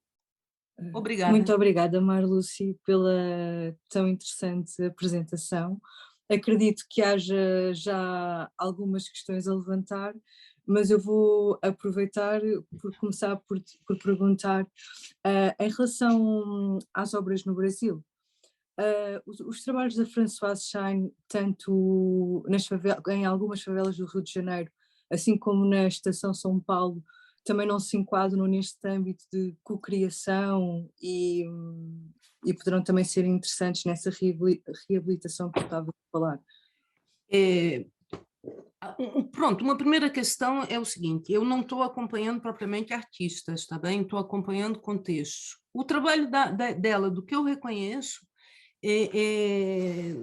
Obrigada. Muito obrigada, Marluce, pela tão interessante apresentação. Acredito que haja já algumas questões a levantar, mas eu vou aproveitar por começar por perguntar, em relação às obras no Brasil, os trabalhos da Françoise Chaine, tanto em algumas favelas do Rio de Janeiro, assim como na Estação São Paulo, também não se enquadram neste âmbito de cocriação e poderão também ser interessantes nessa reabilitação que eu estava a falar. Pronto, uma primeira questão é o seguinte: eu não estou acompanhando propriamente artistas, está bem? Estou acompanhando contextos. O trabalho dela, do que eu reconheço,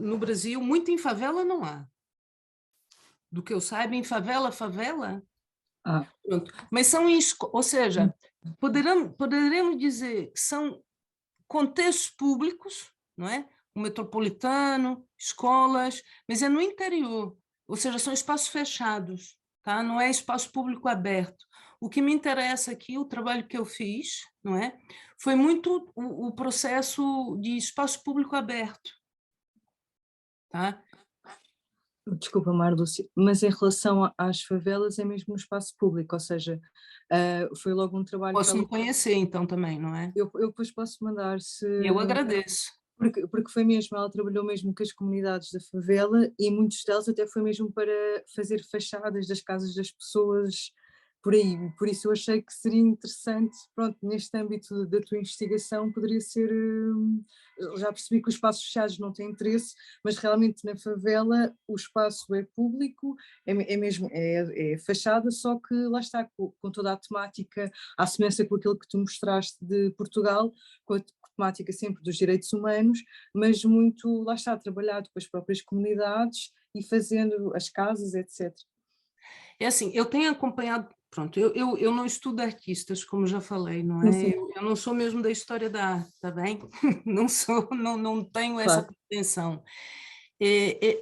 no Brasil, muito em favela não há. Do que eu saiba, em favela, pronto. Mas são, ou seja, poderemos dizer que são contextos públicos, não é? O metropolitano, escolas, mas é no interior, ou seja, são espaços fechados, tá? Não é espaço público aberto. O que me interessa aqui, o trabalho que eu fiz, não é? Foi muito o processo de espaço público aberto, tá? Desculpa, Marluce, mas em relação às favelas é mesmo no espaço público, ou seja, foi logo um trabalho... Posso me conhecer então também, não é? Eu depois posso mandar, se... Eu agradeço. Porque foi mesmo, ela trabalhou mesmo com as comunidades da favela e muitos deles até foi mesmo para fazer fachadas das casas das pessoas por aí, por isso eu achei que seria interessante, pronto, neste âmbito da tua investigação poderia ser, já percebi que os espaços fechados não têm interesse, mas realmente na favela o espaço é público, é fachada, só que lá está, com toda a temática, à semelhança com aquilo que tu mostraste de Portugal, com a temática sempre dos direitos humanos, mas muito, lá está, trabalhado com as próprias comunidades e fazendo as casas, etc. É assim, eu tenho acompanhado, pronto, eu não estudo artistas, como já falei, não é? Eu não sou mesmo da história da arte, tá bem? Não sou, não tenho essa pretensão.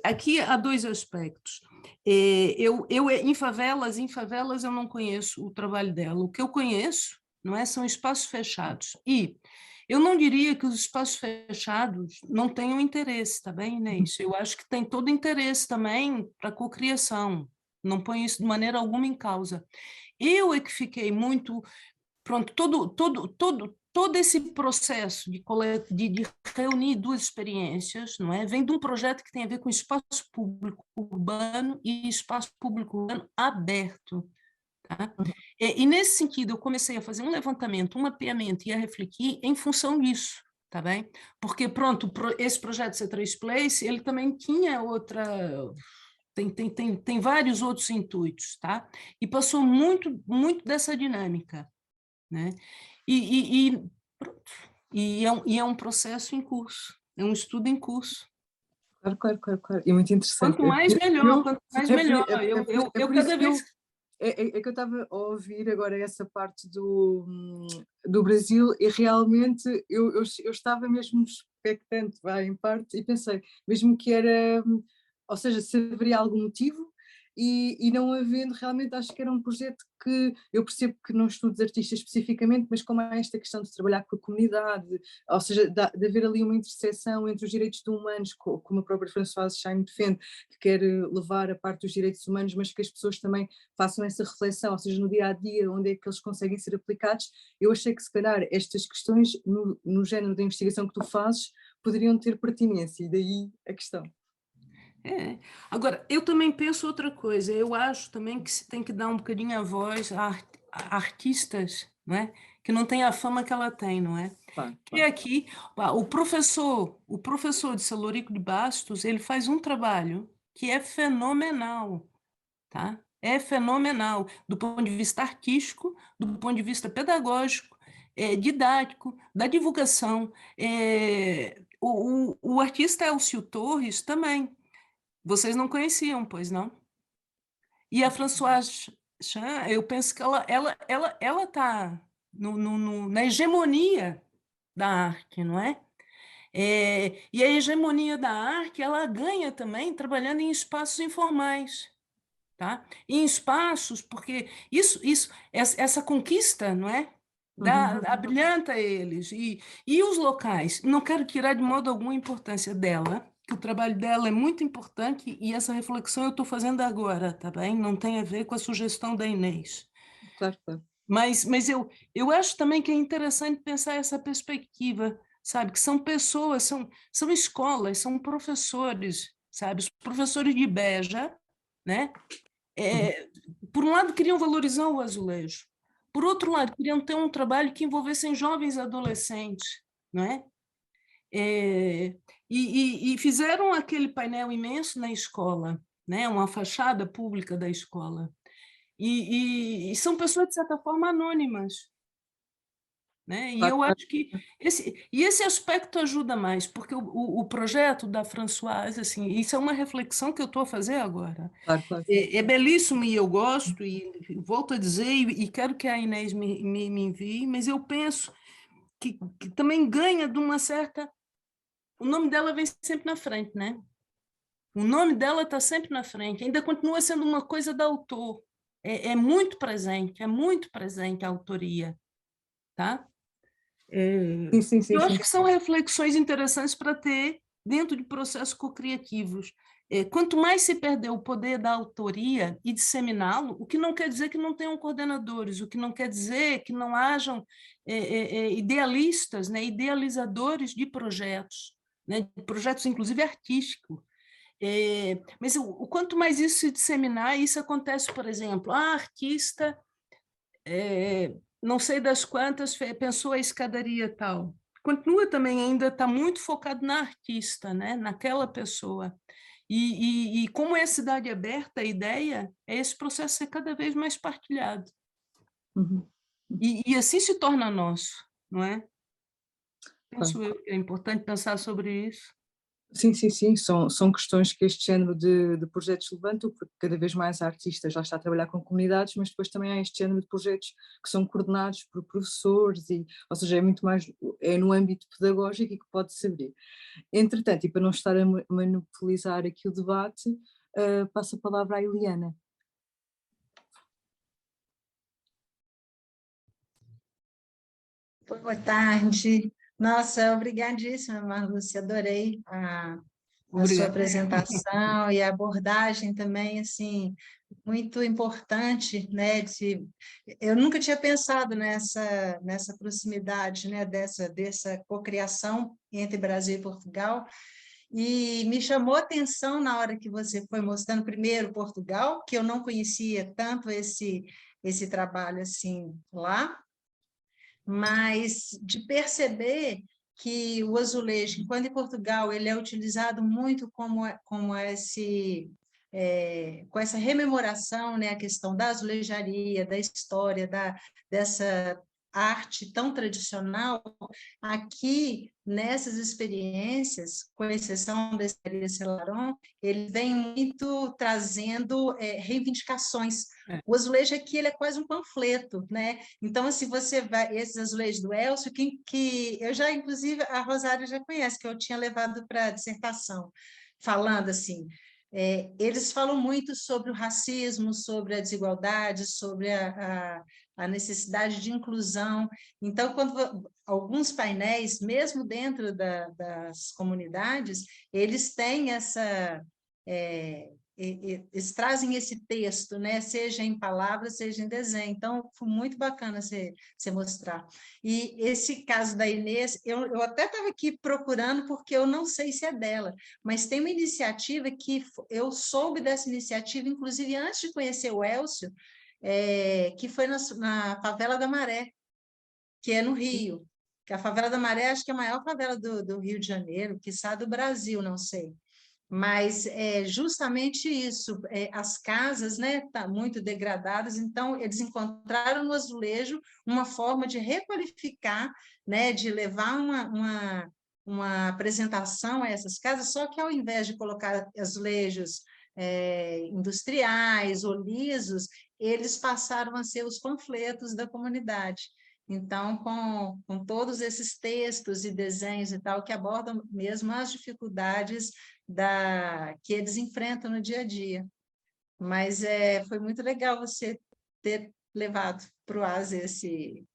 Aqui há dois aspectos. Em favelas eu não conheço o trabalho dela. O que eu conheço não é? São espaços fechados. E eu não diria que os espaços fechados não tenham interesse, tá bem, Inês? Eu acho que tem todo interesse também para a cocriação. Não ponho isso de maneira alguma em causa. Eu é que fiquei muito. Pronto, todo esse processo de reunir duas experiências, não é? Vem de um projeto que tem a ver com espaço público urbano e espaço público urbano aberto. Tá? Uhum. E nesse sentido, eu comecei a fazer um levantamento, um mapeamento e a refletir em função disso, tá bem? Porque, pronto, esse projeto C3 Place, ele também tinha outra... Tem vários outros intuitos, tá? E passou muito dessa dinâmica, né? Pronto. E é um processo em curso, é um estudo em curso. Claro, claro, claro, claro. E muito interessante. Quanto mais melhor, quanto mais melhor. É Eu por isso cada que vez... é que eu estava a ouvir agora essa parte do Brasil e realmente eu estava mesmo expectante, vai, em parte, e pensei, mesmo que era, ou seja, se haveria algum motivo, e não havendo, realmente acho que era um projeto que eu percebo que não estudo os artistas especificamente, mas como há esta questão de trabalhar com a comunidade, ou seja, de haver ali uma interseção entre os direitos humanos, como a própria Françoise Chaine defende, que quer levar a parte dos direitos humanos, mas que as pessoas também façam essa reflexão, ou seja, no dia a dia, onde é que eles conseguem ser aplicados. Eu achei que se calhar estas questões, no género da investigação que tu fazes, poderiam ter pertinência, e daí a questão. É. Agora, eu também penso outra coisa, eu acho também que se tem que dar um bocadinho a voz a artistas, não é? Que não têm a fama que ela tem, não é? Claro, Que claro. aqui, o professor de Celorico de Bastos, ele faz um trabalho que é fenomenal, tá? É fenomenal, do ponto de vista artístico, do ponto de vista pedagógico, didático, da divulgação. O artista Elcio Torres também, vocês não conheciam, pois não? E a Françoise Chan, eu penso que ela está na hegemonia da arte, não é? E a hegemonia da arte, ela ganha também trabalhando em espaços informais, tá? Em espaços, porque essa conquista, não é? Uhum. Abrilhanta eles. E os locais, não quero tirar de modo algum a importância dela, que o trabalho dela é muito importante e essa reflexão eu estou fazendo agora, tá bem? Não tem a ver com a sugestão da Inês. Claro, claro. Mas eu acho também que é interessante pensar essa perspectiva, sabe? Que são pessoas, são escolas, são professores, sabe? Os professores de Beja, né? Uhum. É, por um lado, queriam valorizar o azulejo. Por outro lado, queriam ter um trabalho que envolvessem jovens adolescentes, não é? E fizeram aquele painel imenso na escola, né? Uma fachada pública da escola. E são pessoas, de certa forma, anônimas, né? E Claro, eu claro, acho que esse aspecto ajuda mais, porque o projeto da Françoise, assim, isso é uma reflexão que eu estou a fazer agora. claro, claro. É belíssimo e eu gosto, e volto a dizer, e quero que a Inês me envie, mas eu penso que também ganha de uma certa... O nome dela vem sempre na frente, né? O nome dela está sempre na frente, ainda continua sendo uma coisa da autor. É muito presente a autoria, tá? Sim, sim, sim, Eu sim. acho que são reflexões interessantes para ter dentro de processos cocriativos. Quanto mais se perder o poder da autoria e disseminá-lo, o que não quer dizer que não tenham coordenadores, o que não quer dizer que não hajam idealistas, né, idealizadores de projetos, né, projetos inclusive artísticos. Mas o quanto mais isso se disseminar, isso acontece, por exemplo, a artista não sei das quantas, pensou a escadaria tal. Continua também, ainda está muito focado na artista, né? Naquela pessoa. E como é a cidade aberta, a ideia é esse processo ser cada vez mais partilhado. Uhum. E assim se torna nosso, não é? Claro. Penso eu que é importante pensar sobre isso. Sim, sim, sim, são questões que este género de projetos levantam, porque cada vez mais há artistas já está a trabalhar com comunidades, mas depois também há este género de projetos que são coordenados por professores, ou seja, é muito mais, é no âmbito pedagógico e que pode-se abrir. Entretanto, e para não estar a monopolizar aqui o debate, passo a palavra à Eliana. Boa tarde. Nossa, obrigadíssima, Marlúcia. Adorei a sua Obrigada. apresentação e a abordagem também, assim, muito importante, né? Eu nunca tinha pensado nessa proximidade, né? Dessa cocriação entre Brasil e Portugal. E me chamou a atenção na hora que você foi mostrando primeiro Portugal, que eu não conhecia tanto esse trabalho assim lá, mas de perceber que o azulejo, enquanto em Portugal ele é utilizado muito como com essa rememoração, né, a questão da azulejaria, da história, dessa arte tão tradicional, aqui, nessas experiências, com exceção da Estaria Celaron, ele vem muito trazendo reivindicações. É. O azulejo aqui ele é quase um panfleto, né? Então, se você vai, esses azulejos do Elcio, que eu já, inclusive, a Rosário já conhece, que eu tinha levado para a dissertação, falando assim, eles falam muito sobre o racismo, sobre a desigualdade, sobre a necessidade de inclusão. Então, quando alguns painéis, mesmo dentro das comunidades, eles têm eles trazem esse texto, né? Seja em palavras, seja em desenho. Então, foi muito bacana você mostrar. E esse caso da Inês, eu até estava aqui procurando, porque eu não sei se é dela, mas tem uma iniciativa que eu soube dessa iniciativa, inclusive antes de conhecer o Elcio, que foi na Favela da Maré, que é no Rio. Que a Favela da Maré, acho que é a maior favela do Rio de Janeiro, quiçá do Brasil, não sei. Mas é justamente isso, as casas, né, tá muito degradadas, então eles encontraram no azulejo uma forma de requalificar, né, de levar uma apresentação a essas casas, só que ao invés de colocar azulejos industriais ou lisos, eles passaram a ser os panfletos da comunidade. Então, com todos esses textos e desenhos e tal, que abordam mesmo as dificuldades que eles enfrentam no dia a dia. Mas foi muito legal você ter levado para o ASE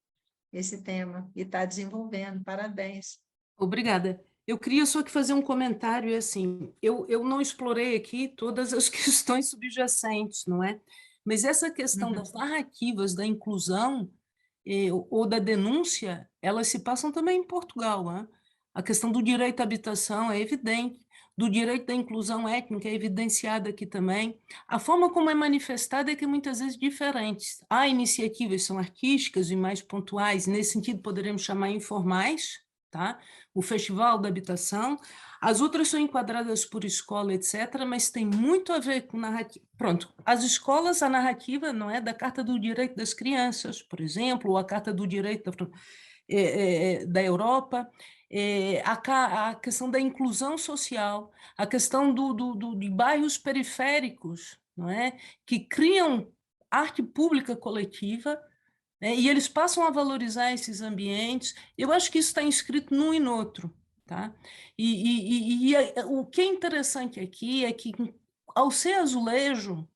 esse tema e estar desenvolvendo. Parabéns. Obrigada. Eu queria só que fazer um comentário, assim, eu não explorei aqui todas as questões subjacentes, não é? Mas essa questão das narrativas da inclusão ou da denúncia, elas se passam também em Portugal, né? A questão do direito à habitação é evidente, do direito da inclusão étnica é evidenciada aqui também. A forma como é manifestada é que muitas vezes diferentes. Há iniciativas que são artísticas e mais pontuais, nesse sentido poderemos chamar informais, tá? O Festival da Habitação, as outras são enquadradas por escola, etc., mas tem muito a ver com narrativa. Pronto, as escolas, a narrativa não é da Carta do Direito das Crianças, por exemplo, ou a Carta do Direito da Europa, a questão da inclusão social, a questão de bairros periféricos, não é? Que criam arte pública coletiva, e eles passam a valorizar esses ambientes. Eu acho que isso está inscrito num e no outro. Tá? O que é interessante aqui é que, ao ser azulejo,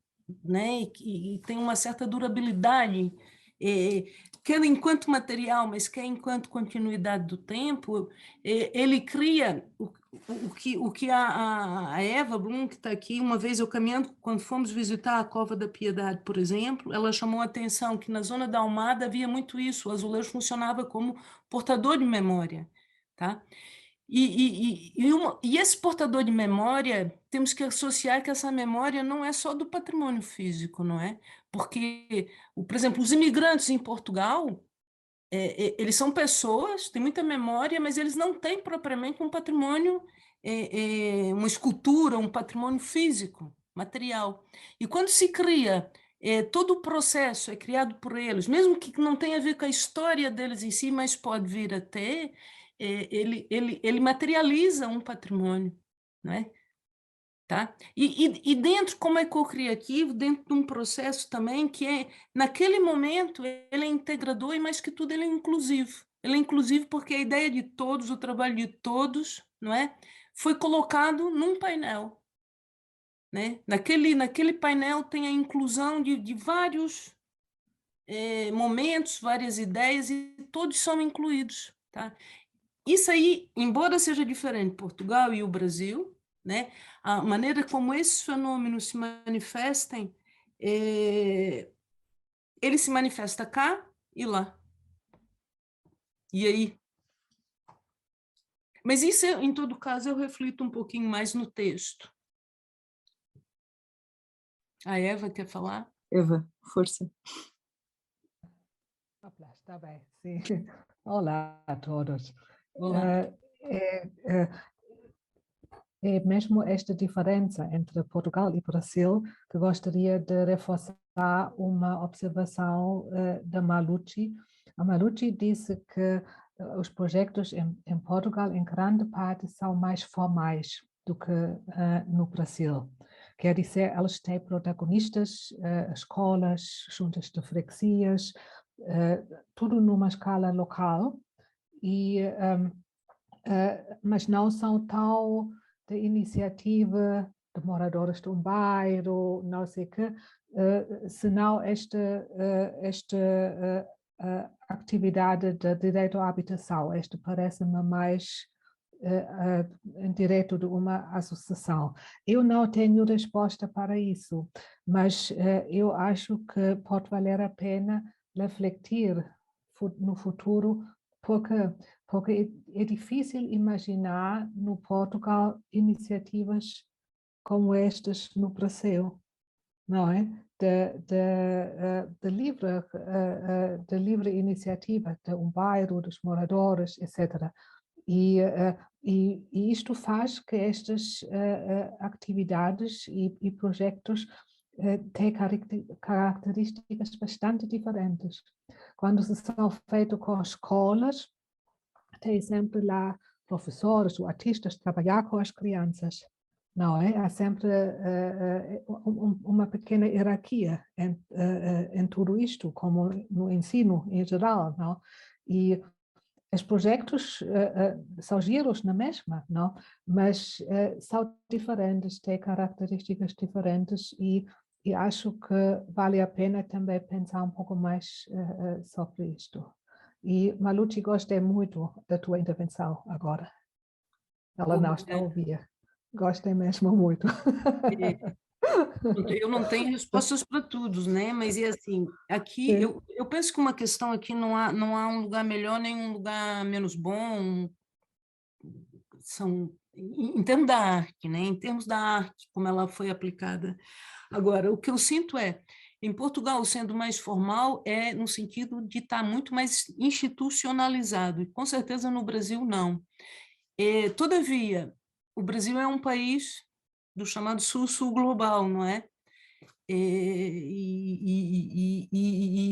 né, e tem uma certa durabilidade, quer enquanto material, mas quer enquanto continuidade do tempo, ele cria o que a Eva Blum, que está aqui, uma vez eu caminhando, quando fomos visitar a Cova da Piedade, por exemplo, ela chamou a atenção que na zona da Almada havia muito isso, o azulejo funcionava como portador de memória. Tá? E esse portador de memória, temos que associar que essa memória não é só do patrimônio físico, não é? Porque, por exemplo, os imigrantes em Portugal, eles são pessoas, têm muita memória, mas eles não têm propriamente um patrimônio, uma escultura, um patrimônio físico, material. E quando se cria, todo o processo é criado por eles, mesmo que não tenha a ver com a história deles em si, mas pode vir a ter, ele materializa um patrimônio, não é? Tá? E dentro, como é co-criativo, dentro de um processo também que naquele momento, ele é integrador e, mais que tudo, ele é inclusivo. Ele é inclusivo porque a ideia de todos, o trabalho de todos, não é? Foi colocado num painel. Né? Naquele painel tem a inclusão de vários momentos, várias ideias, e todos são incluídos, tá? Isso aí, embora seja diferente Portugal e o Brasil, né, a maneira como esses fenômenos se manifestem, ele se manifesta cá e lá. E aí? Mas isso, em todo caso, eu reflito um pouquinho mais no texto. A Eva quer falar? Eva, força. Está bem, sim. Olá a todos. Olá. É mesmo esta diferença entre Portugal e Brasil que gostaria de reforçar uma observação da Malucci. A Malucci disse que os projetos em Portugal, em grande parte, são mais formais do que no Brasil. Quer dizer, elas têm protagonistas, escolas, juntas de freguesias, tudo numa escala local, mas não são tão de iniciativa de moradores de um bairro, não sei o quê, senão esta atividade de direito à habitação. Esta parece-me mais em direito de uma associação. Eu não tenho resposta para isso, mas eu acho que pode valer a pena refletir no futuro, porque é difícil imaginar no Portugal iniciativas como estas no Brasil, não é? De livre iniciativa de um bairro, dos moradores, etc. E isto faz que estas atividades e projetos têm características bastante diferentes. Quando se são feitos com escolas, tem sempre lá professores ou artistas trabalhar com as crianças, não é? Há sempre uma pequena hierarquia em tudo isto, como no ensino em geral, não? E os projetos são giros na mesma, não? Mas são diferentes, têm características diferentes e acho que vale a pena também pensar um pouco mais sobre isto. E, Malucci, gostei muito da tua intervenção agora. Ela não está a ouvir. Gostei mesmo muito. Eu não tenho respostas para todos, né? Mas é assim, aqui eu penso que uma questão aqui não há um lugar melhor nem um lugar menos bom. São em termos da arte, né? Em termos da arte, como ela foi aplicada. Agora, o que eu sinto em Portugal, sendo mais formal, é no sentido de estar muito mais institucionalizado, e com certeza no Brasil não. Todavia, o Brasil é um país do chamado sul-sul global, não é? E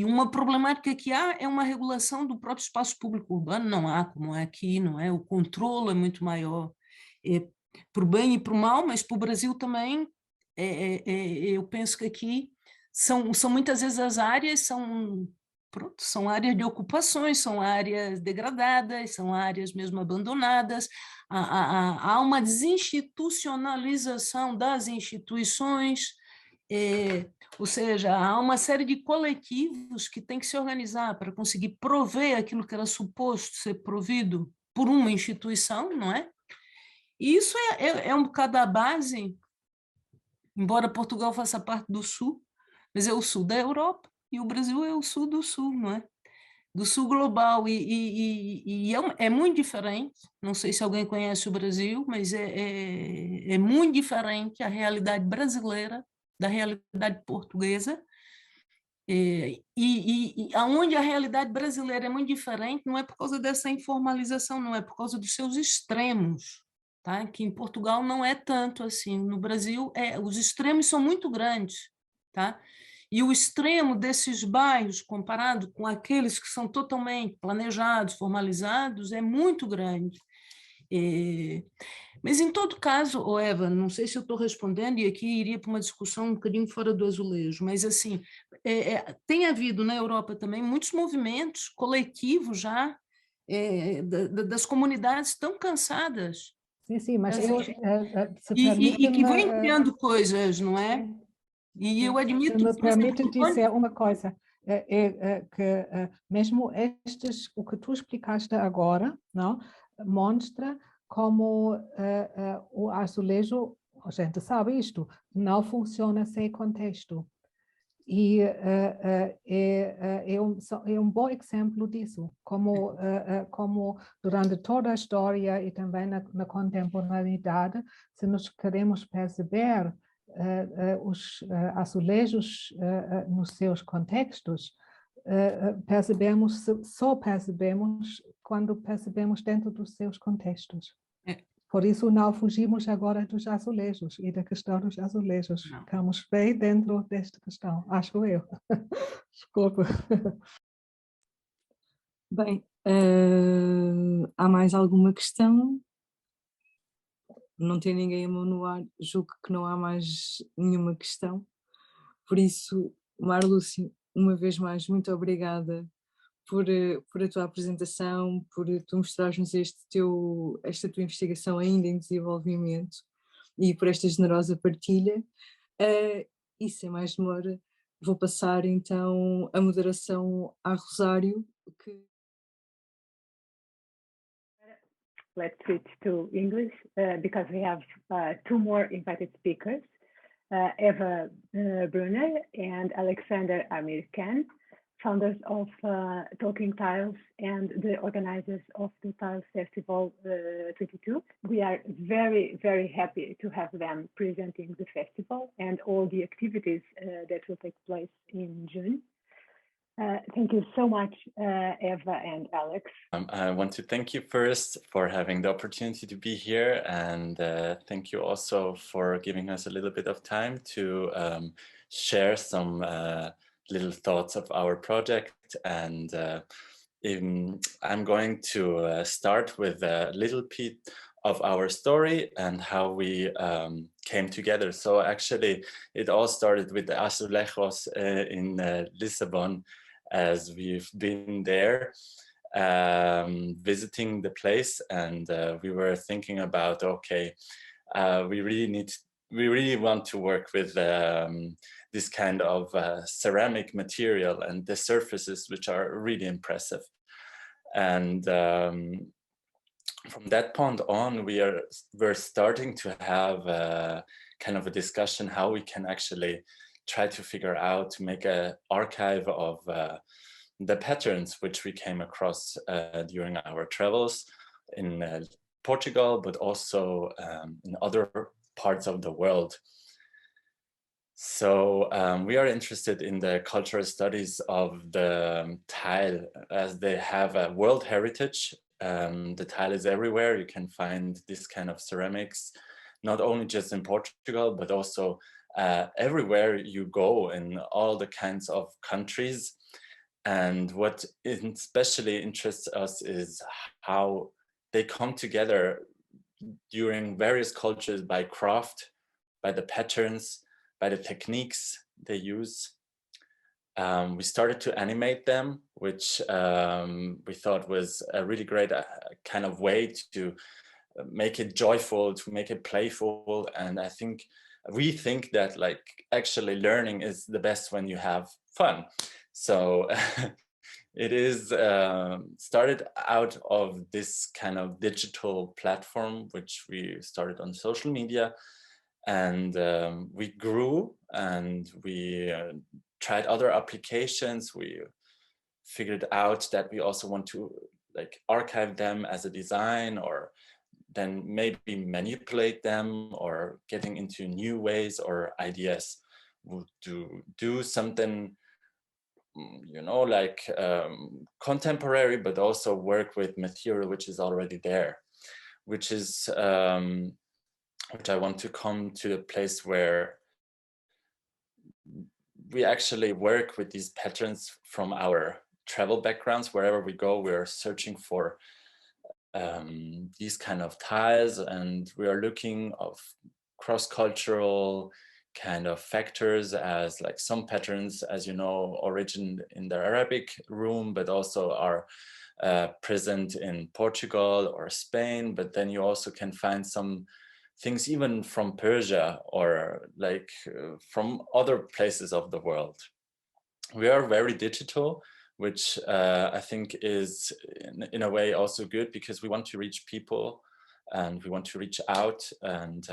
uma problemática que há é uma regulação do próprio espaço público urbano, não há como é aqui, não é? O controle é muito maior, para o bem e para o mal, mas para o Brasil também, eu penso que aqui são muitas vezes as áreas, são áreas de ocupações, são áreas degradadas, são áreas mesmo abandonadas, há uma desinstitucionalização das instituições, ou seja, há uma série de coletivos que têm que se organizar para conseguir prover aquilo que era suposto ser provido por uma instituição, não é? E isso é um bocado a base, embora Portugal faça parte do Sul, mas é o Sul da Europa e o Brasil é o Sul do Sul, não é? Do Sul global, e é muito diferente, não sei se alguém conhece o Brasil, mas é muito diferente a realidade brasileira da realidade portuguesa, aonde a realidade brasileira é muito diferente, não é por causa dessa informalização, não é por causa dos seus extremos, tá? Que em Portugal não é tanto assim, no Brasil os extremos são muito grandes, tá? E o extremo desses bairros, comparado com aqueles que são totalmente planejados, formalizados, é muito grande. Mas, em todo caso, Eva, não sei se eu estou respondendo, e aqui iria para uma discussão um bocadinho fora do azulejo, mas, assim, tem havido na Europa também muitos movimentos coletivos já, das comunidades tão cansadas. Sim, mas eu, e que vão criando coisas, não é? E eu admito... Se me permite dizer uma coisa, que mesmo o que tu explicaste agora, não, mostra como o azulejo, a gente sabe isto, não funciona sem contexto. E é um bom exemplo disso, como durante toda a história e também na contemporaneidade, se nós queremos perceber os azulejos nos seus contextos, só percebemos quando percebemos dentro dos seus contextos. Por isso não fugimos agora dos azulejos e da questão dos azulejos. Não. Ficamos bem dentro desta questão, acho eu. Desculpa. Bem, há mais alguma questão? Não tem ninguém a mão no ar, julgo que não há mais nenhuma questão. Por isso, Marlúcio, uma vez mais, muito obrigada por a tua apresentação, por tu mostrares-nos esta tua investigação ainda em desenvolvimento e por esta generosa partilha. E sem mais demora, vou passar então a moderação a Rosário. Let's switch to English because we have two more invited speakers, Eva Brunner and Alexander Amirkan, founders of Talking Tiles and the organizers of the Tiles Festival 22. We are very, very happy to have them presenting the festival and all the activities that will take place in June. Thank you so much, Eva and Alex. I want to thank you first for having the opportunity to be here, and thank you also for giving us a little bit of time to share some little thoughts of our project. And I'm going to start with a little bit of our story and how we came together. So actually, it all started with the Azulejos in Lisbon, as we've been there visiting the place, and we were thinking about, okay, we really want to work with this kind of ceramic material and the surfaces, which are really impressive. And from that point on, we're starting to have kind of a discussion how we can actually try to figure out to make an archive of the patterns which we came across during our travels in Portugal, but also in other parts of the world. So we are interested in the cultural studies of the tile, as they have a world heritage. The tile is everywhere. You can find this kind of ceramics, not only just in Portugal, but also everywhere you go in all the kinds of countries. And what especially interests us is how they come together during various cultures by craft, by the patterns, by the techniques they use. We started to animate them, which we thought was a really great kind of way to make it joyful, to make it playful. And we think that like actually learning is the best when you have fun. So it is started out of this kind of digital platform, which we started on social media, and we grew and we tried other applications. We figured out that we also want to like archive them as a design, or then maybe manipulate them, or getting into new ways or ideas to do something, you know, like contemporary, but also work with material which is already there, which is which I want to come to a place where we actually work with these patterns from our travel backgrounds. Wherever we go, we're searching for these kind of tiles, and we are looking of cross-cultural kind of factors, as like some patterns, as you know, origin in the Arabic room, but also are present in Portugal or Spain. But then you also can find some things even from Persia, or like from other places of the world. we are very digital, which I think is in a way also good, because we want to reach people and we want to reach out, and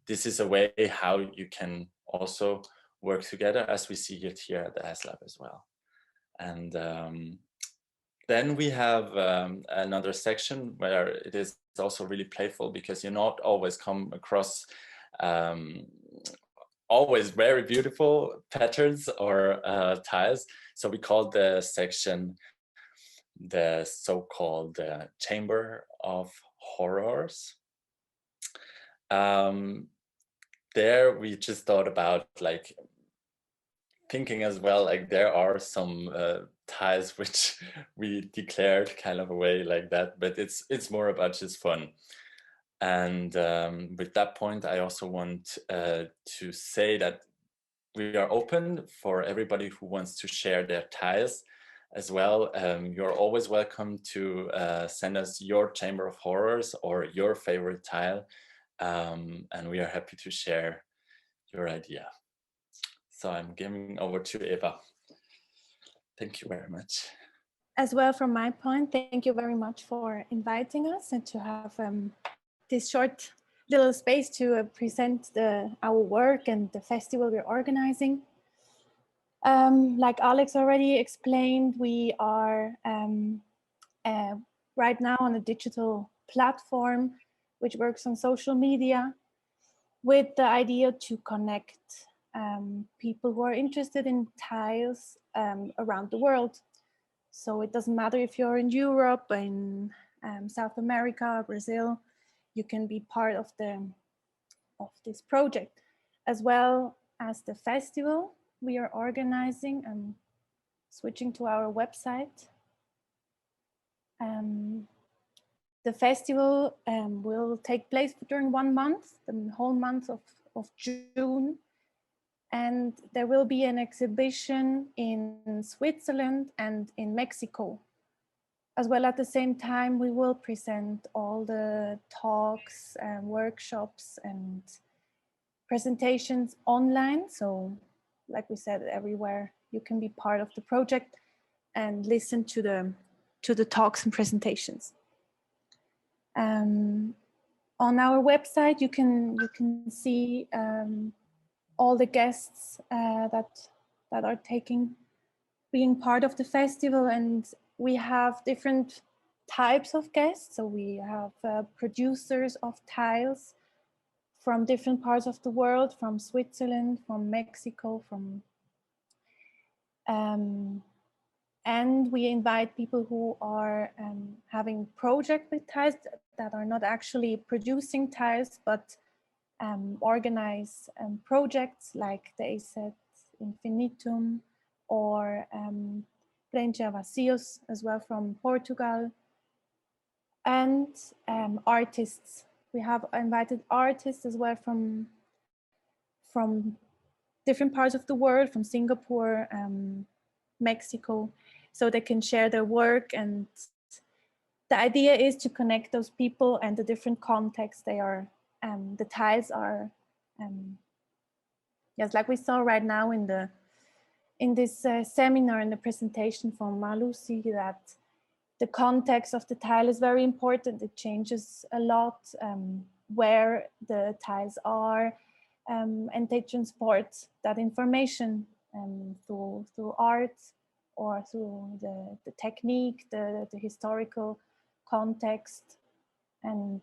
this is a way how you can also work together, as we see it here at the HasLab as well. And then we have another section where it is also really playful, because you not always come across always very beautiful patterns or tiles. So we call the section the so-called Chamber of Horrors. There we just thought about like thinking as well, like there are some tiles which we declared kind of a way like that, but it's more about just fun. And with that point, I also want to say that we are open for everybody who wants to share their tiles as well. You're always welcome to send us your Chamber of Horrors or your favorite tile, and we are happy to share your idea. So I'm giving over to Eva. Thank you very much. As well, from my point, thank you very much for inviting us and to have this short little space to present our work and the festival we're organizing. Like Alex already explained, we are right now on a digital platform which works on social media with the idea to connect people who are interested in tiles around the world. So it doesn't matter if you're in Europe, in South America, Brazil, you can be part of this project. As well as the festival we are organizing. I'm switching to our website. The festival will take place during 1 month, the whole month of June. And there will be an exhibition in Switzerland and in Mexico. As well, at the same time, we will present all the talks and workshops and presentations online. So, like we said, everywhere you can be part of the project and listen to the talks and presentations. On our website, you can see all the guests that are being part of the festival, and we have different types of guests. So we have producers of tiles from different parts of the world, from Switzerland, from Mexico, and we invite people who are having projects with tiles that are not actually producing tiles, but organize projects like the AZ Infinitum or Preencher Vazios as well from Portugal, and artists. We have invited artists as well from different parts of the world, from Singapore, Mexico, so they can share their work. And the idea is to connect those people and the different contexts they are. The tiles are, yes, like we saw right now in this seminar, in the presentation from Lucy, that the context of the tile is very important. It changes a lot where the tiles are, and they transport that information through art or through the technique, the historical context. And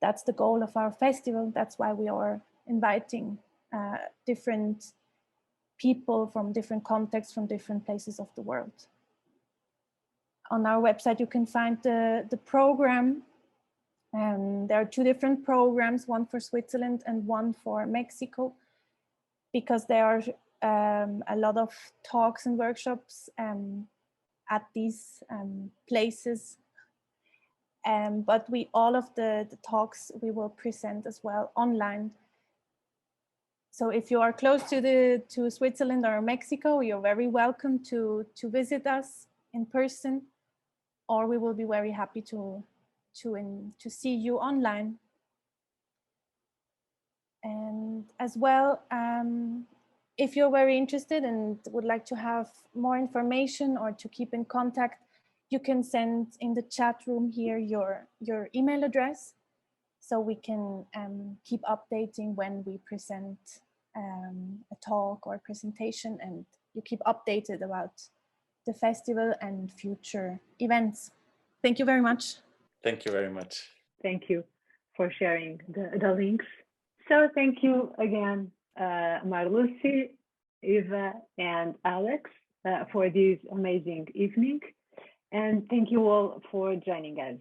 that's the goal of our festival. That's why we are inviting different people from different contexts, from different places of the world. On our website, you can find the program. There are 2 different programs, one for Switzerland and one for Mexico, because there are a lot of talks and workshops at these places. But all of the talks we will present as well online. So if you are close to Switzerland or Mexico, you're very welcome to visit us in person, or we will be very happy to see you online. And as well, if you're very interested and would like to have more information or to keep in contact, you can send in the chat room here your email address, so we can keep updating when we present a talk or presentation, and you keep updated about the festival and future events. Thank you very much. Thank you very much. Thank you for sharing the links. So thank you again, Marluce, Eva, and Alex for this amazing evening. And thank you all for joining us.